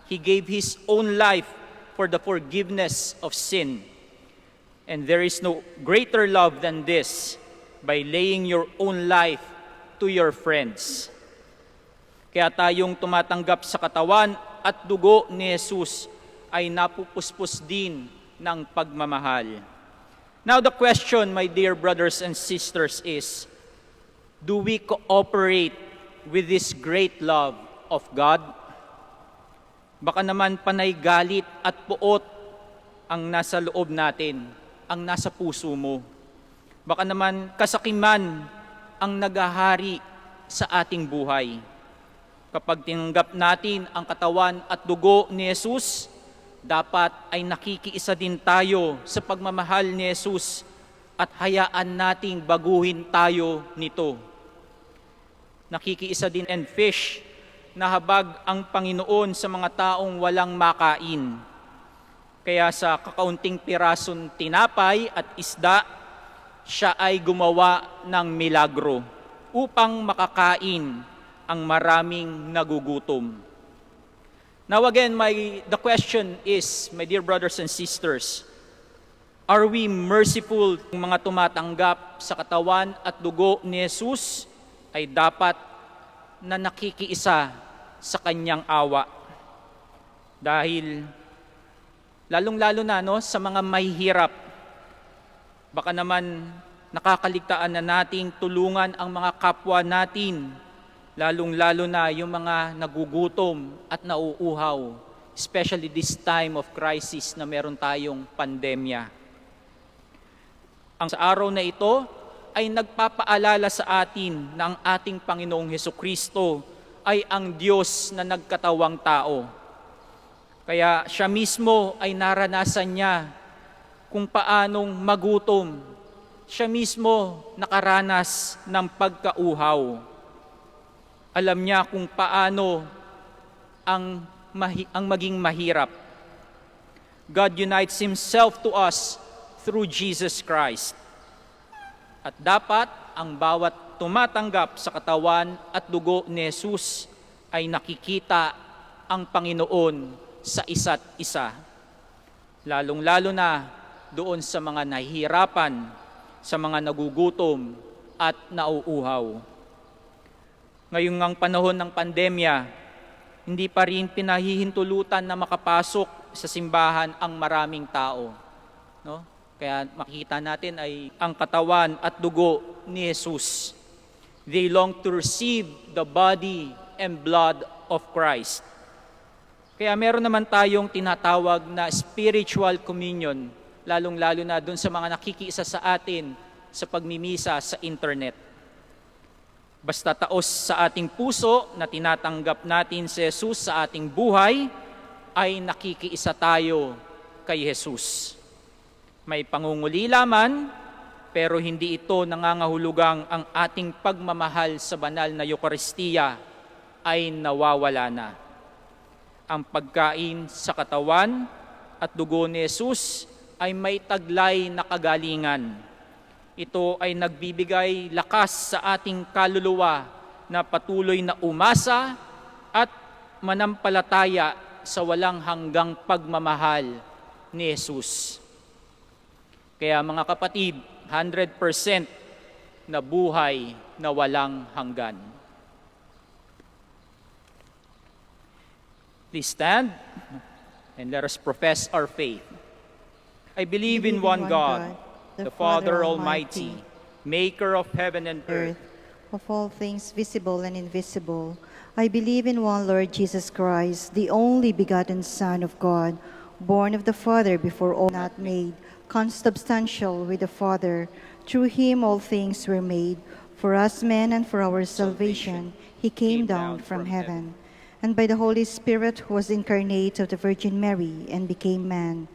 He gave His own life for the forgiveness of sin. And there is no greater love than this, by laying your own life to your friends. Kaya tayong tumatanggap sa katawan at dugo ni Jesus ay napupuspos din ng pagmamahal. Now the question, my dear brothers and sisters, is, do we cooperate with this great love of God? Baka naman panay galit at puot ang nasa loob natin, ang nasa puso mo. Baka naman kasakiman ang nagahari sa ating buhay. Kapag tinanggap natin ang katawan at dugo ni Jesus, dapat ay nakikiisa din tayo sa pagmamahal ni Jesus at hayaan nating baguhin tayo nito. Nakikiisa din and fish na habag ang Panginoon sa mga taong walang makain. Kaya sa kakaunting pirason tinapay at isda, siya ay gumawa ng milagro upang makakain ang maraming nagugutom. Now again, the question is, my dear brothers and sisters, are we merciful? Ang mga tumatanggap sa katawan at dugo ni Jesus ay dapat na nakikiisa sa kanyang awa. Dahil lalong-lalo na sa mga mahihirap, baka naman nakakaligtaan na nating tulungan ang mga kapwa natin, lalong-lalo na yung mga nagugutom at nauuhaw, especially this time of crisis na meron tayong pandemya. Ang sa araw na ito ay nagpapaalala sa atin na ang ating Panginoong Hesukristo ay ang Diyos na nagkatawang tao. Kaya siya mismo ay naranasan niya kung paanong magutom. Siya mismo nakaranas ng pagkauhaw. Alam niya kung paano ang maging mahirap. God unites Himself to us through Jesus Christ. At dapat ang bawat tumatanggap sa katawan at dugo ni Jesus ay nakikita ang Panginoon sa isa't isa. Lalong-lalo na doon sa mga nahihirapan, sa mga nagugutom at nauuhaw. Ngayong ang panahon ng pandemya, hindi pa rin pinahihintulutan na makapasok sa simbahan ang maraming tao. No? Kaya makikita natin ay ang katawan at dugo ni Jesus. They long to receive the body and blood of Christ. Kaya meron naman tayong tinatawag na spiritual communion, lalong-lalo na dun sa mga nakikiisa sa atin sa pagmimisa sa internet. Basta taos sa ating puso na tinatanggap natin si Jesus sa ating buhay, ay nakikiisa tayo kay Jesus. May pangungulila man, pero hindi ito nangangahulugang ang ating pagmamahal sa banal na Eucharistia ay nawawala na. Ang pagkain sa katawan at dugo ni Jesus ay may taglay na kagalingan. Ito ay nagbibigay lakas sa ating kaluluwa na patuloy na umasa at manampalataya sa walang hanggang pagmamahal ni Jesus. Kaya mga kapatid, 100% na buhay na walang hanggan. Please stand and let us profess our faith. I believe in one God, the Father Almighty, maker of heaven and earth, of all things visible and invisible. I believe in one Lord Jesus Christ, the only begotten Son of God, born of the Father before all not made, consubstantial with the Father. Through him all things were made. For us men and for our salvation, he came down from heaven. And by the Holy Spirit was incarnate of the Virgin Mary and became man.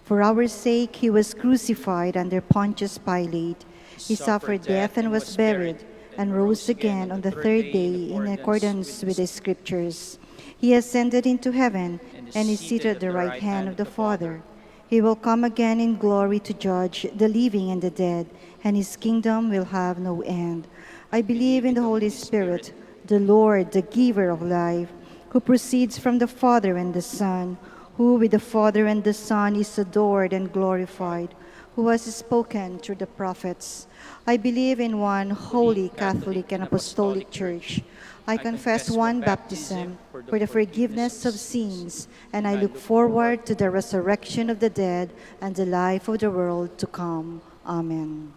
For our sake he was crucified under Pontius Pilate. He suffered death and was buried, and rose again on the third day in accordance with the Scriptures. He ascended into heaven and is seated at the right hand of the Father. He will come again in glory to judge the living and the dead, and his kingdom will have no end. I believe in the Holy Spirit, the Lord, the giver of life, who proceeds from the Father and the Son, who with the Father and the Son is adored and glorified, who has spoken through the prophets. I believe in one holy Catholic and Apostolic Church. I confess one baptism for the forgiveness of sins, and I look forward to the resurrection of the dead and the life of the world to come. Amen.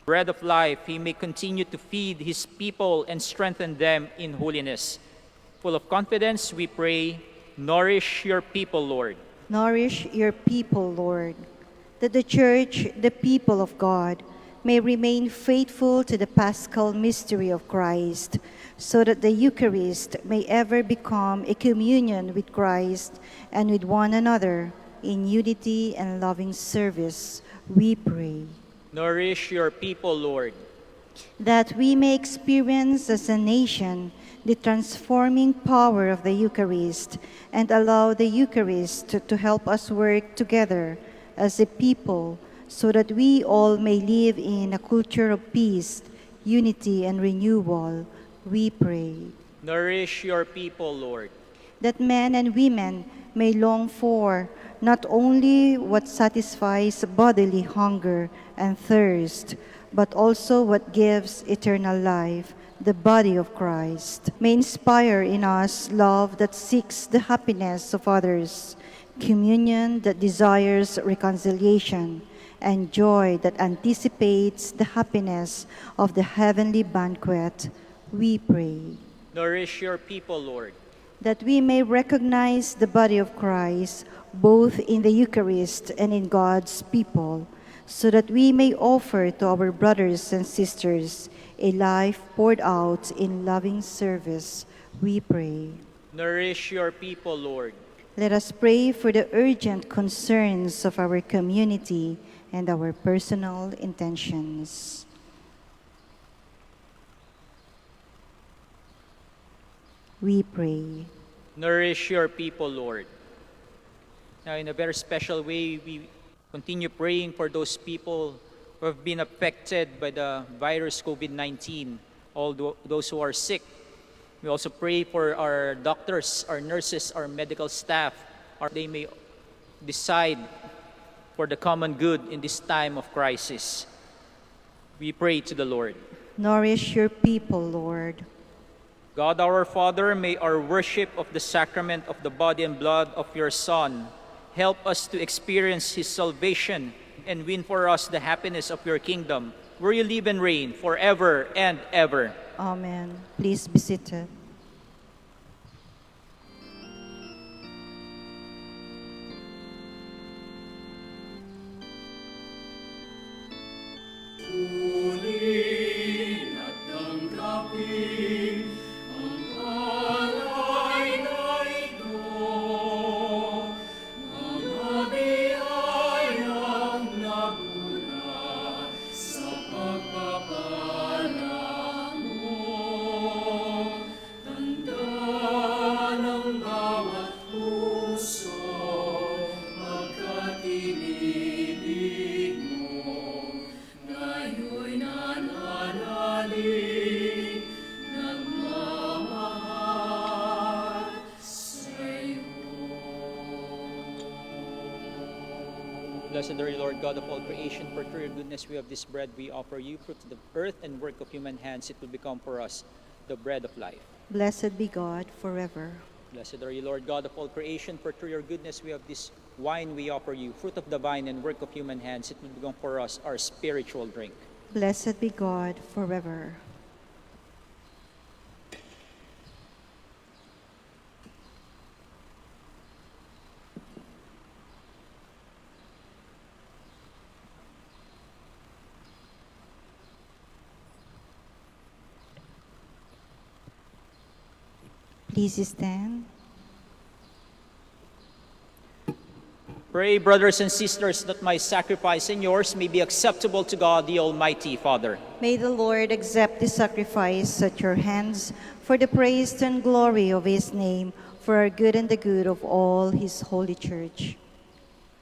Bread of life, he may continue to feed his people and strengthen them in holiness. Full of confidence, we pray, nourish your people, Lord. Nourish your people, Lord, that the Church, the people of God, may remain faithful to the paschal mystery of Christ, so that the Eucharist may ever become a communion with Christ and with one another in unity and loving service, we pray. Nourish your people, Lord. That we may experience as a nation the transforming power of the Eucharist and allow the Eucharist to help us work together as a people, so that we all may live in a culture of peace, unity, and renewal, we pray. Nourish your people, Lord. That men and women may long for not only what satisfies bodily hunger and thirst, but also what gives eternal life, the body of Christ. May inspire in us love that seeks the happiness of others, communion that desires reconciliation, and joy that anticipates the happiness of the heavenly banquet, we pray. Nourish your people, Lord. That we may recognize the body of Christ both in the Eucharist and in God's people, so that we may offer to our brothers and sisters a life poured out in loving service, we pray. Nourish your people, Lord. Let us pray for the urgent concerns of our community and our personal intentions. We pray. Nourish your people, Lord. Now, in a very special way, we continue praying for those people who have been affected by the virus COVID-19, all those who are sick. We also pray for our doctors, our nurses, our medical staff, they may decide for the common good in this time of crisis. We pray to the Lord. Nourish your people, Lord. God our Father, may our worship of the sacrament of the body and blood of your Son help us to experience his salvation and win for us the happiness of your kingdom, where you live and reign forever and ever. Amen. Please be seated. Kunin at tanggapin ang alay na ito, mga biyayang nagmula sa pagpapala mo. Tanda ng bawat puso, pagkat inibig mo. Ngayon nananalig, nagmamahal sa'yo. Blessed are you, Lord God of all creation, for through your goodness we have this bread we offer you, fruit of the earth and work of human hands, it will become for us the bread of life. Blessed be God forever. Blessed are you, Lord God of all creation, for through your goodness we have this wine we offer you, fruit of the vine and work of human hands, it will become for us our spiritual drink. Blessed be God forever. Please stand. Pray, brothers and sisters, that my sacrifice and yours may be acceptable to God, the Almighty Father. May the Lord accept the sacrifice at your hands for the praise and glory of his name, for our good and the good of all his holy church.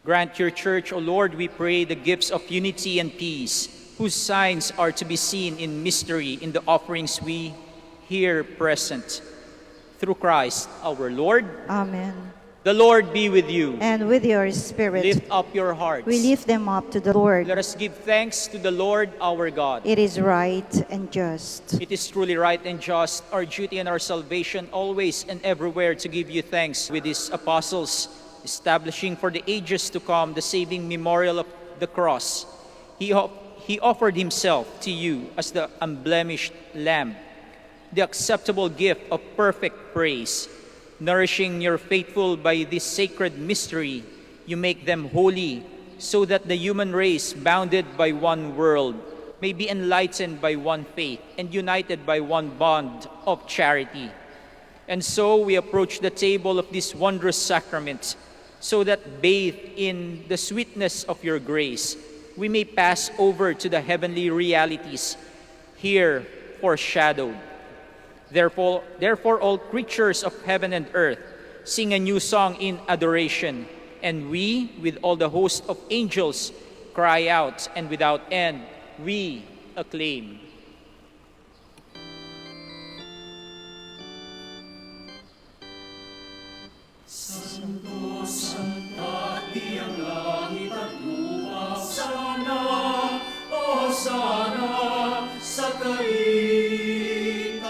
Grant your church, O Lord, we pray, the gifts of unity and peace, whose signs are to be seen in mystery in the offerings we here present. Through Christ our Lord. Amen. The Lord be with you. And with your spirit, Lift up your hearts. we lift them up to the Lord. Let us give thanks to the Lord our God. It is right and just. It is truly right and just, our duty and our salvation, always and everywhere to give you thanks with his apostles, establishing for the ages to come the saving memorial of the cross. He offered himself to you as the unblemished lamb, the acceptable gift of perfect praise. Nourishing your faithful by this sacred mystery, you make them holy, so that the human race, bounded by one world, may be enlightened by one faith and united by one bond of charity. And so we approach the table of this wondrous sacrament, so that bathed in the sweetness of your grace, we may pass over to the heavenly realities here foreshadowed. Therefore, all creatures of heaven and earth sing a new song in adoration, and we, with all the host of angels, cry out, and without end, we acclaim. Santo, Santa, di ang langit at lupa, sana, o sana, sa kaitaasan.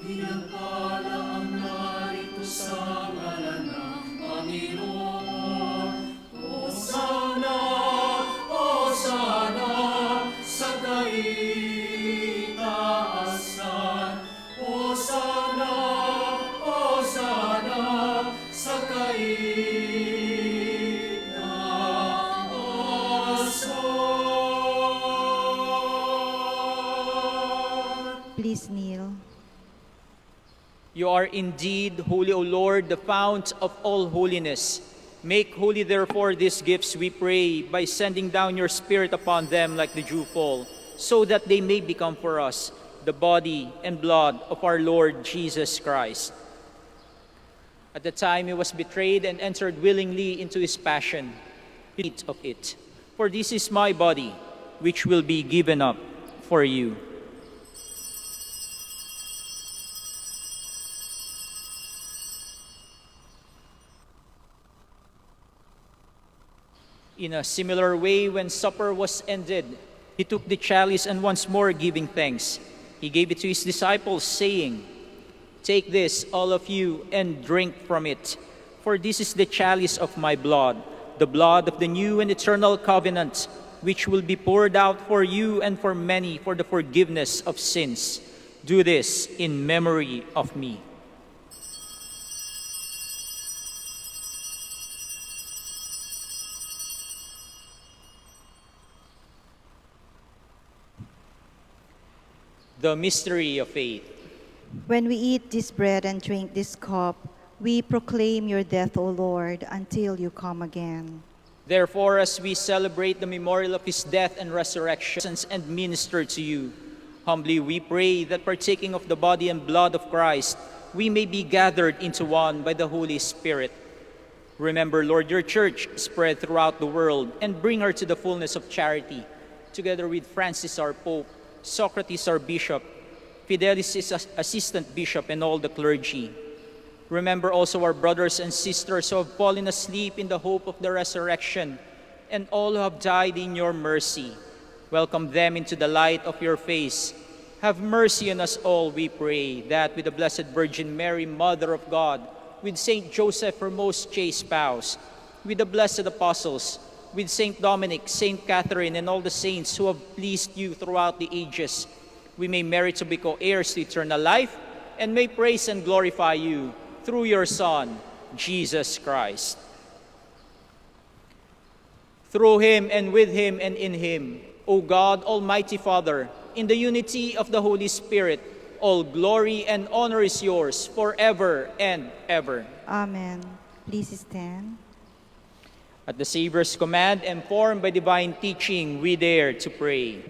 Pinagpala ang narito sa ngalan ng Panginoon. O sana, sa kaitaasan. O sana, sa kaitaasan. Please kneel. You are indeed holy, O Lord, the fount of all holiness. Make holy, therefore, these gifts, we pray, by sending down your Spirit upon them like the dewfall, so that they may become for us the body and blood of our Lord Jesus Christ. At the time he was betrayed and entered willingly into his passion, eat of it. For this is my body, which will be given up for you. In a similar way, when supper was ended, he took the chalice and once more giving thanks, he gave it to his disciples, saying, "Take this, all of you, and drink from it, for this is the chalice of my blood, the blood of the new and eternal covenant, which will be poured out for you and for many for the forgiveness of sins. Do this in memory of me. The mystery of faith. When we eat this bread and drink this cup, we proclaim your death, O Lord, until you come again. Therefore, as we celebrate the memorial of his death and resurrection and minister to you, humbly we pray that partaking of the body and blood of Christ, we may be gathered into one by the Holy Spirit. Remember, Lord, your church spread throughout the world and bring her to the fullness of charity, together with Francis our Pope, Socrates our Bishop, Fidelis his assistant bishop, and all the clergy. Remember also our brothers and sisters who have fallen asleep in the hope of the resurrection, and all who have died in your mercy. Welcome them into the light of your face. Have mercy on us all, we pray, that with the Blessed Virgin Mary, Mother of God, with Saint Joseph, her most chaste spouse, with the blessed apostles, with Saint Dominic, Saint Catherine, and all the saints who have pleased you throughout the ages, we may merit to be co-heirs to eternal life, and may praise and glorify you through your Son, Jesus Christ. Through him, and with him, and in him, O God, Almighty Father, in the unity of the Holy Spirit, all glory and honor is yours forever and ever. Amen. Please stand. At the Savior's command, and formed by divine teaching, we dare to pray.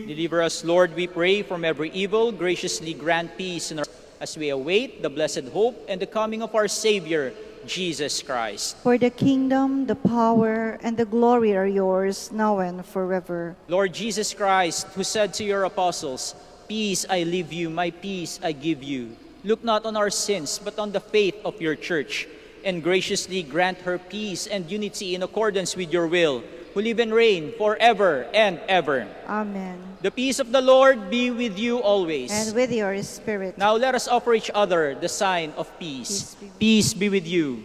Deliver us, Lord, we pray, from every evil. Graciously grant peace in our, as we await the blessed hope and the coming of our Savior, Jesus Christ. For the kingdom, the power, and the glory are yours, now and forever. Lord Jesus Christ, who said to your apostles, "Peace I leave you, my peace I give you," look not on our sins, but on the faith of your church, and graciously grant her peace and unity in accordance with your will, who live and reign forever and ever. Amen. The peace of the Lord be with you always. And with your spirit. Now let us offer each other the sign of peace. Peace be with you.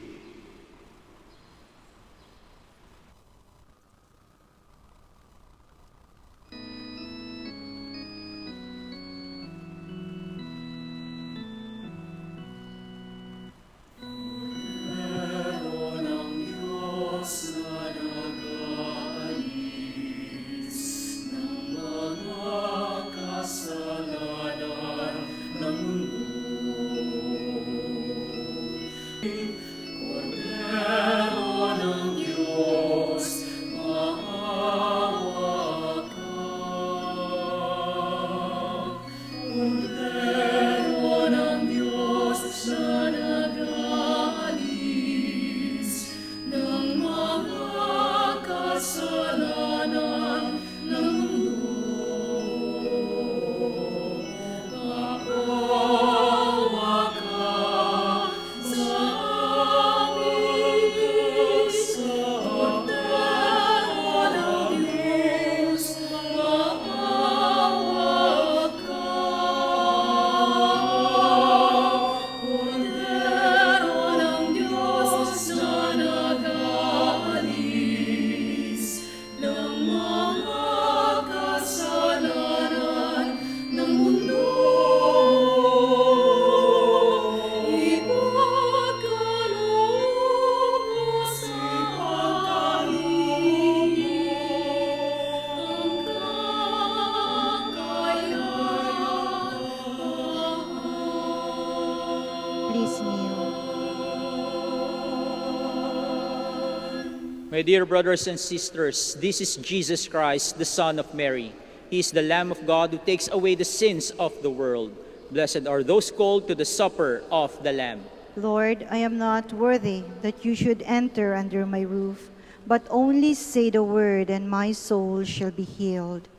My dear brothers and sisters, this is Jesus Christ, the Son of Mary. He is the Lamb of God who takes away the sins of the world. Blessed are those called to the supper of the Lamb. Lord, I am not worthy that you should enter under my roof, but only say the word, and my soul shall be healed.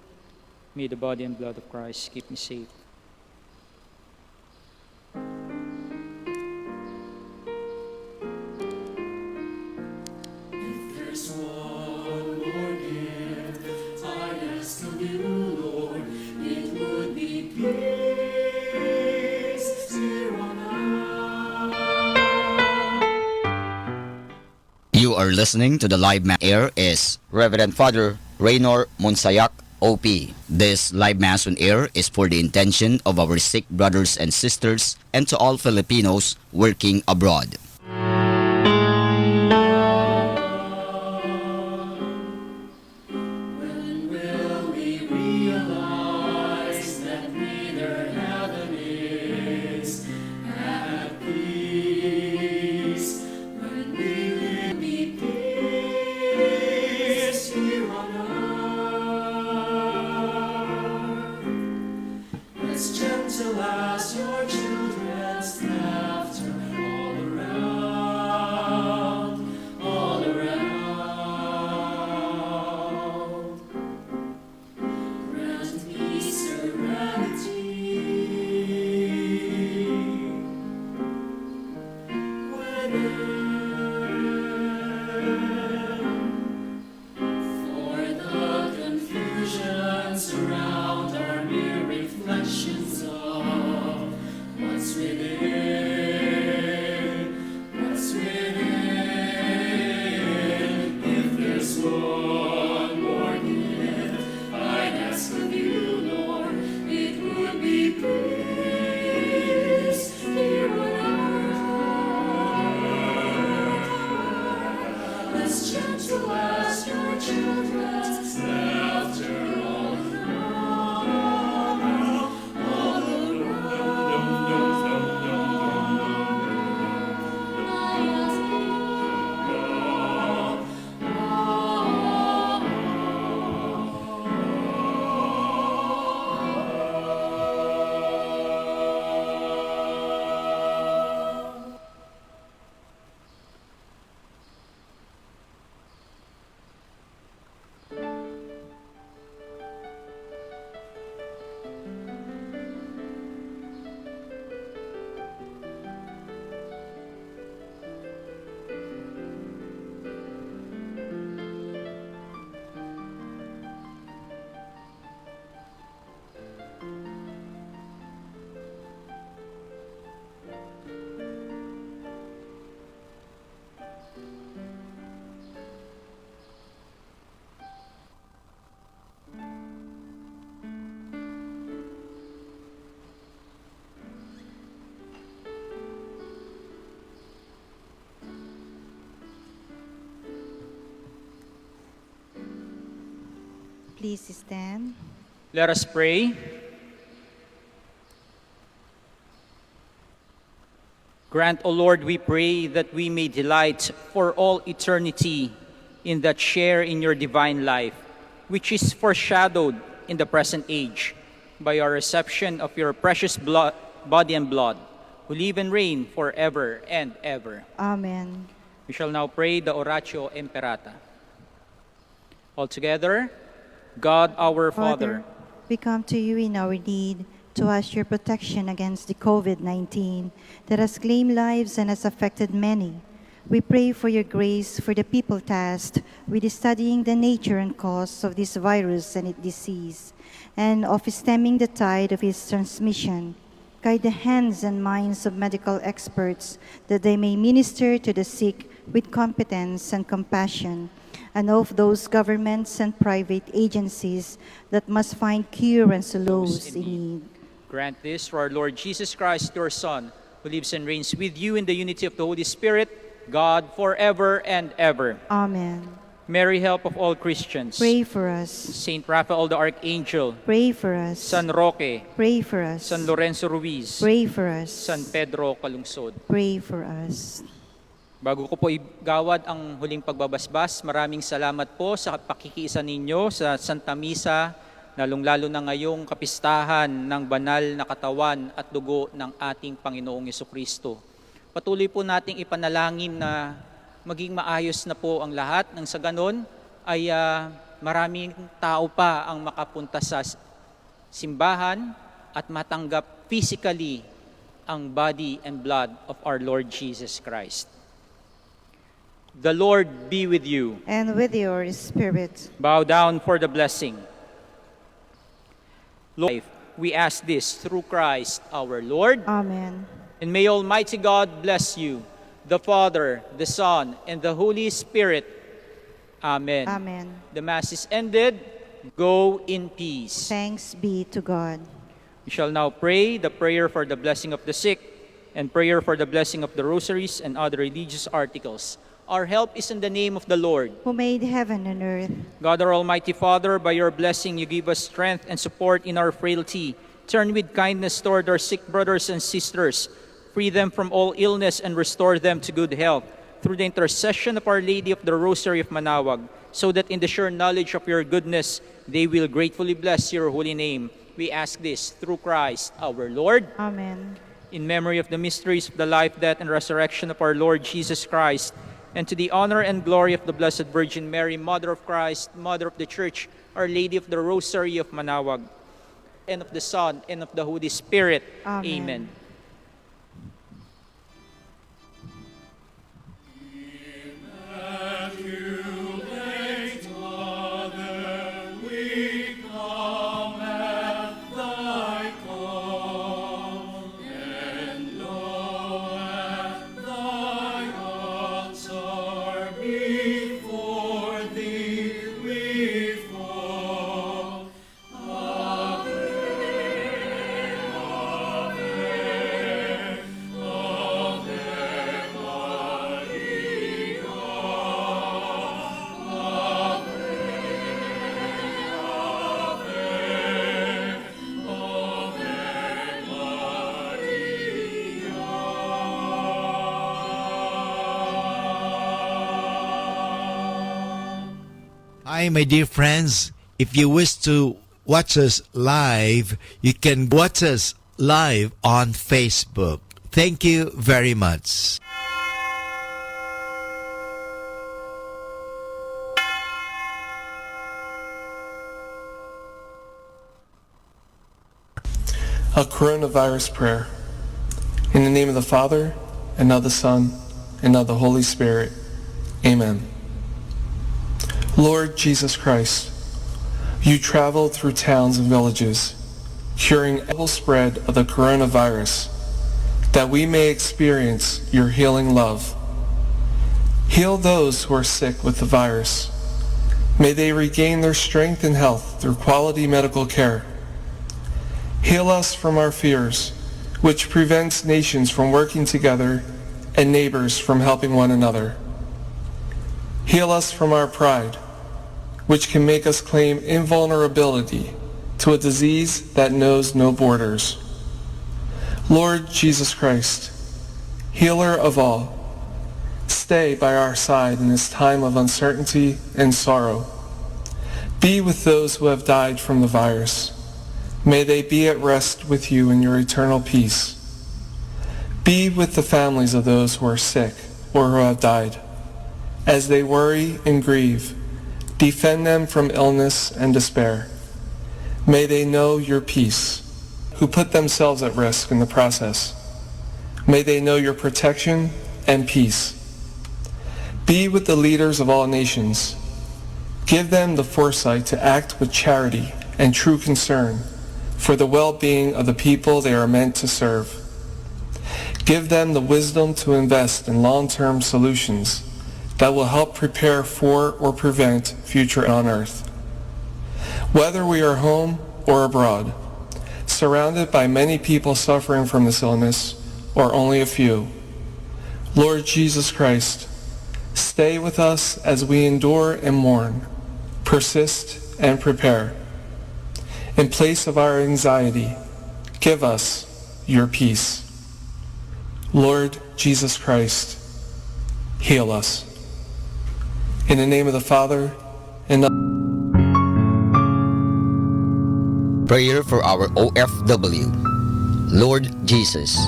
May the body and blood of Christ keep me safe. There's one more gift I ask of you, Lord. It would be peace here on earth. You are listening to the live mass. Air is Reverend Father Raynor Monsayak, OP. This live mass on air is for the intention of our sick brothers and sisters and to all Filipinos working abroad. When will we realize that neither heaven is at peace? When will be peace here on earth? As gentle as your children's laughter all around, all around. Grant me serenity for the confusions around are mere reflections of what's within, what's within. If there's one more gift I'd ask of you, Lord, it would be peace here on earth. As gentle as your children's laughter all around, all Please stand. Let us pray. Grant, O Lord, we pray, that we may delight for all eternity in that share in your divine life, which is foreshadowed in the present age by our reception of your precious body and blood, who live and reign forever and ever. Amen. We shall now pray the Oratio Imperata. Altogether, God our Father, we come to you in our need to ask your protection against the COVID-19 that has claimed lives and has affected many. We pray for your grace for the people tasked with studying the nature and cause of this virus and its disease, and of stemming the tide of its transmission. Guide the hands and minds of medical experts that they may minister to the sick with competence and compassion, and of those governments and private agencies that must find cure and solace in need. Grant this through our Lord Jesus Christ, your Son, who lives and reigns with you in the unity of the Holy Spirit, God, forever and ever. Amen. Mary, help of all Christians. Pray for us. Saint Raphael the Archangel. Pray for us. San Roque. Pray for us. San Lorenzo Ruiz. Pray for us. San Pedro Calungsod. Pray for us. Bago ko po igawad ang huling pagbabasbas, maraming salamat po sa pakikiisa ninyo sa Santa Misa, lalong-lalo na ngayong kapistahan ng banal na katawan at dugo ng ating Panginoong Jesucristo. Patuloy po nating ipanalangin na maging maayos na po ang lahat nang sa ganon ay maraming tao pa ang makapunta sa simbahan at matanggap physically ang body and blood of our Lord Jesus Christ. The Lord be with you. And with your spirit. Bow down for the blessing. Lord, we ask this through Christ our Lord. Amen. And may Almighty God bless you, the Father, the Son, and the Holy Spirit. Amen. Amen. The Mass is ended. Go in peace. Thanks be to God. We shall now pray the prayer for the blessing of the sick and prayer for the blessing of the rosaries and other religious articles. Our help is in the name of the Lord, who made heaven and earth. God, our Almighty Father, by your blessing you give us strength and support in our frailty. Turn with kindness toward our sick brothers and sisters. Free them from all illness and restore them to good health through the intercession of Our Lady of the Rosary of Manaoag, so that in the sure knowledge of your goodness they will gratefully bless your holy name. We ask this through Christ our Lord. Amen. In memory of the mysteries of the life, death, and resurrection of our Lord Jesus Christ, and to the honor and glory of the Blessed Virgin Mary, Mother of Christ, Mother of the Church, Our Lady of the Rosary of Manaoag, and of the Son, and of the Holy Spirit. Amen. Amen. Hi, my dear friends. If you wish to watch us live, you can watch us live on Facebook. Thank you very much. A coronavirus prayer. In the name of the Father, and of the Son, and of the Holy Spirit. Amen. Lord Jesus Christ, you traveled through towns and villages, curing the spread of the coronavirus, that we may experience your healing love. Heal those who are sick with the virus. May they regain their strength and health through quality medical care. Heal us from our fears, which prevents nations from working together and neighbors from helping one another. Heal us from our pride, which can make us claim invulnerability to a disease that knows no borders. Lord Jesus Christ, healer of all, stay by our side in this time of uncertainty and sorrow. Be with those who have died from the virus. May they be at rest with you in your eternal peace. Be with the families of those who are sick or who have died. As they worry and grieve, defend them from illness and despair. May they know your peace, who put themselves at risk in the process. May they know your protection and peace. Be with the leaders of all nations. Give them the foresight to act with charity and true concern for the well-being of the people they are meant to serve. Give them the wisdom to invest in long-term solutions that will help prepare for or prevent future on earth. Whether we are home or abroad, surrounded by many people suffering from this illness, or only a few, Lord Jesus Christ, stay with us as we endure and mourn, persist and prepare. In place of our anxiety, give us your peace. Lord Jesus Christ, heal us. In the name of the Father, and the Prayer for our OFW. Lord Jesus,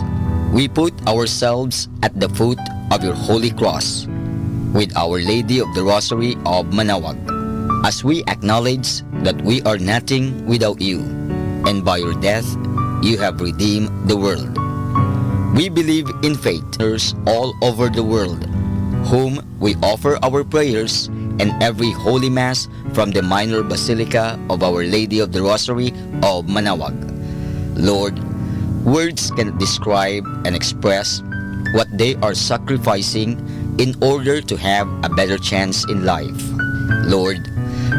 we put ourselves at the foot of your holy cross with Our Lady of the Rosary of Manaoag, as we acknowledge that we are nothing without you, and by your death you have redeemed the world. We believe in faithers all over the world, whom we offer our prayers and every Holy Mass from the Minor Basilica of Our Lady of the Rosary of Manaoag. Lord, words cannot describe and express what they are sacrificing in order to have a better chance in life. Lord,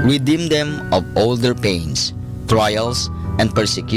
redeem them of all their pains, trials, and persecution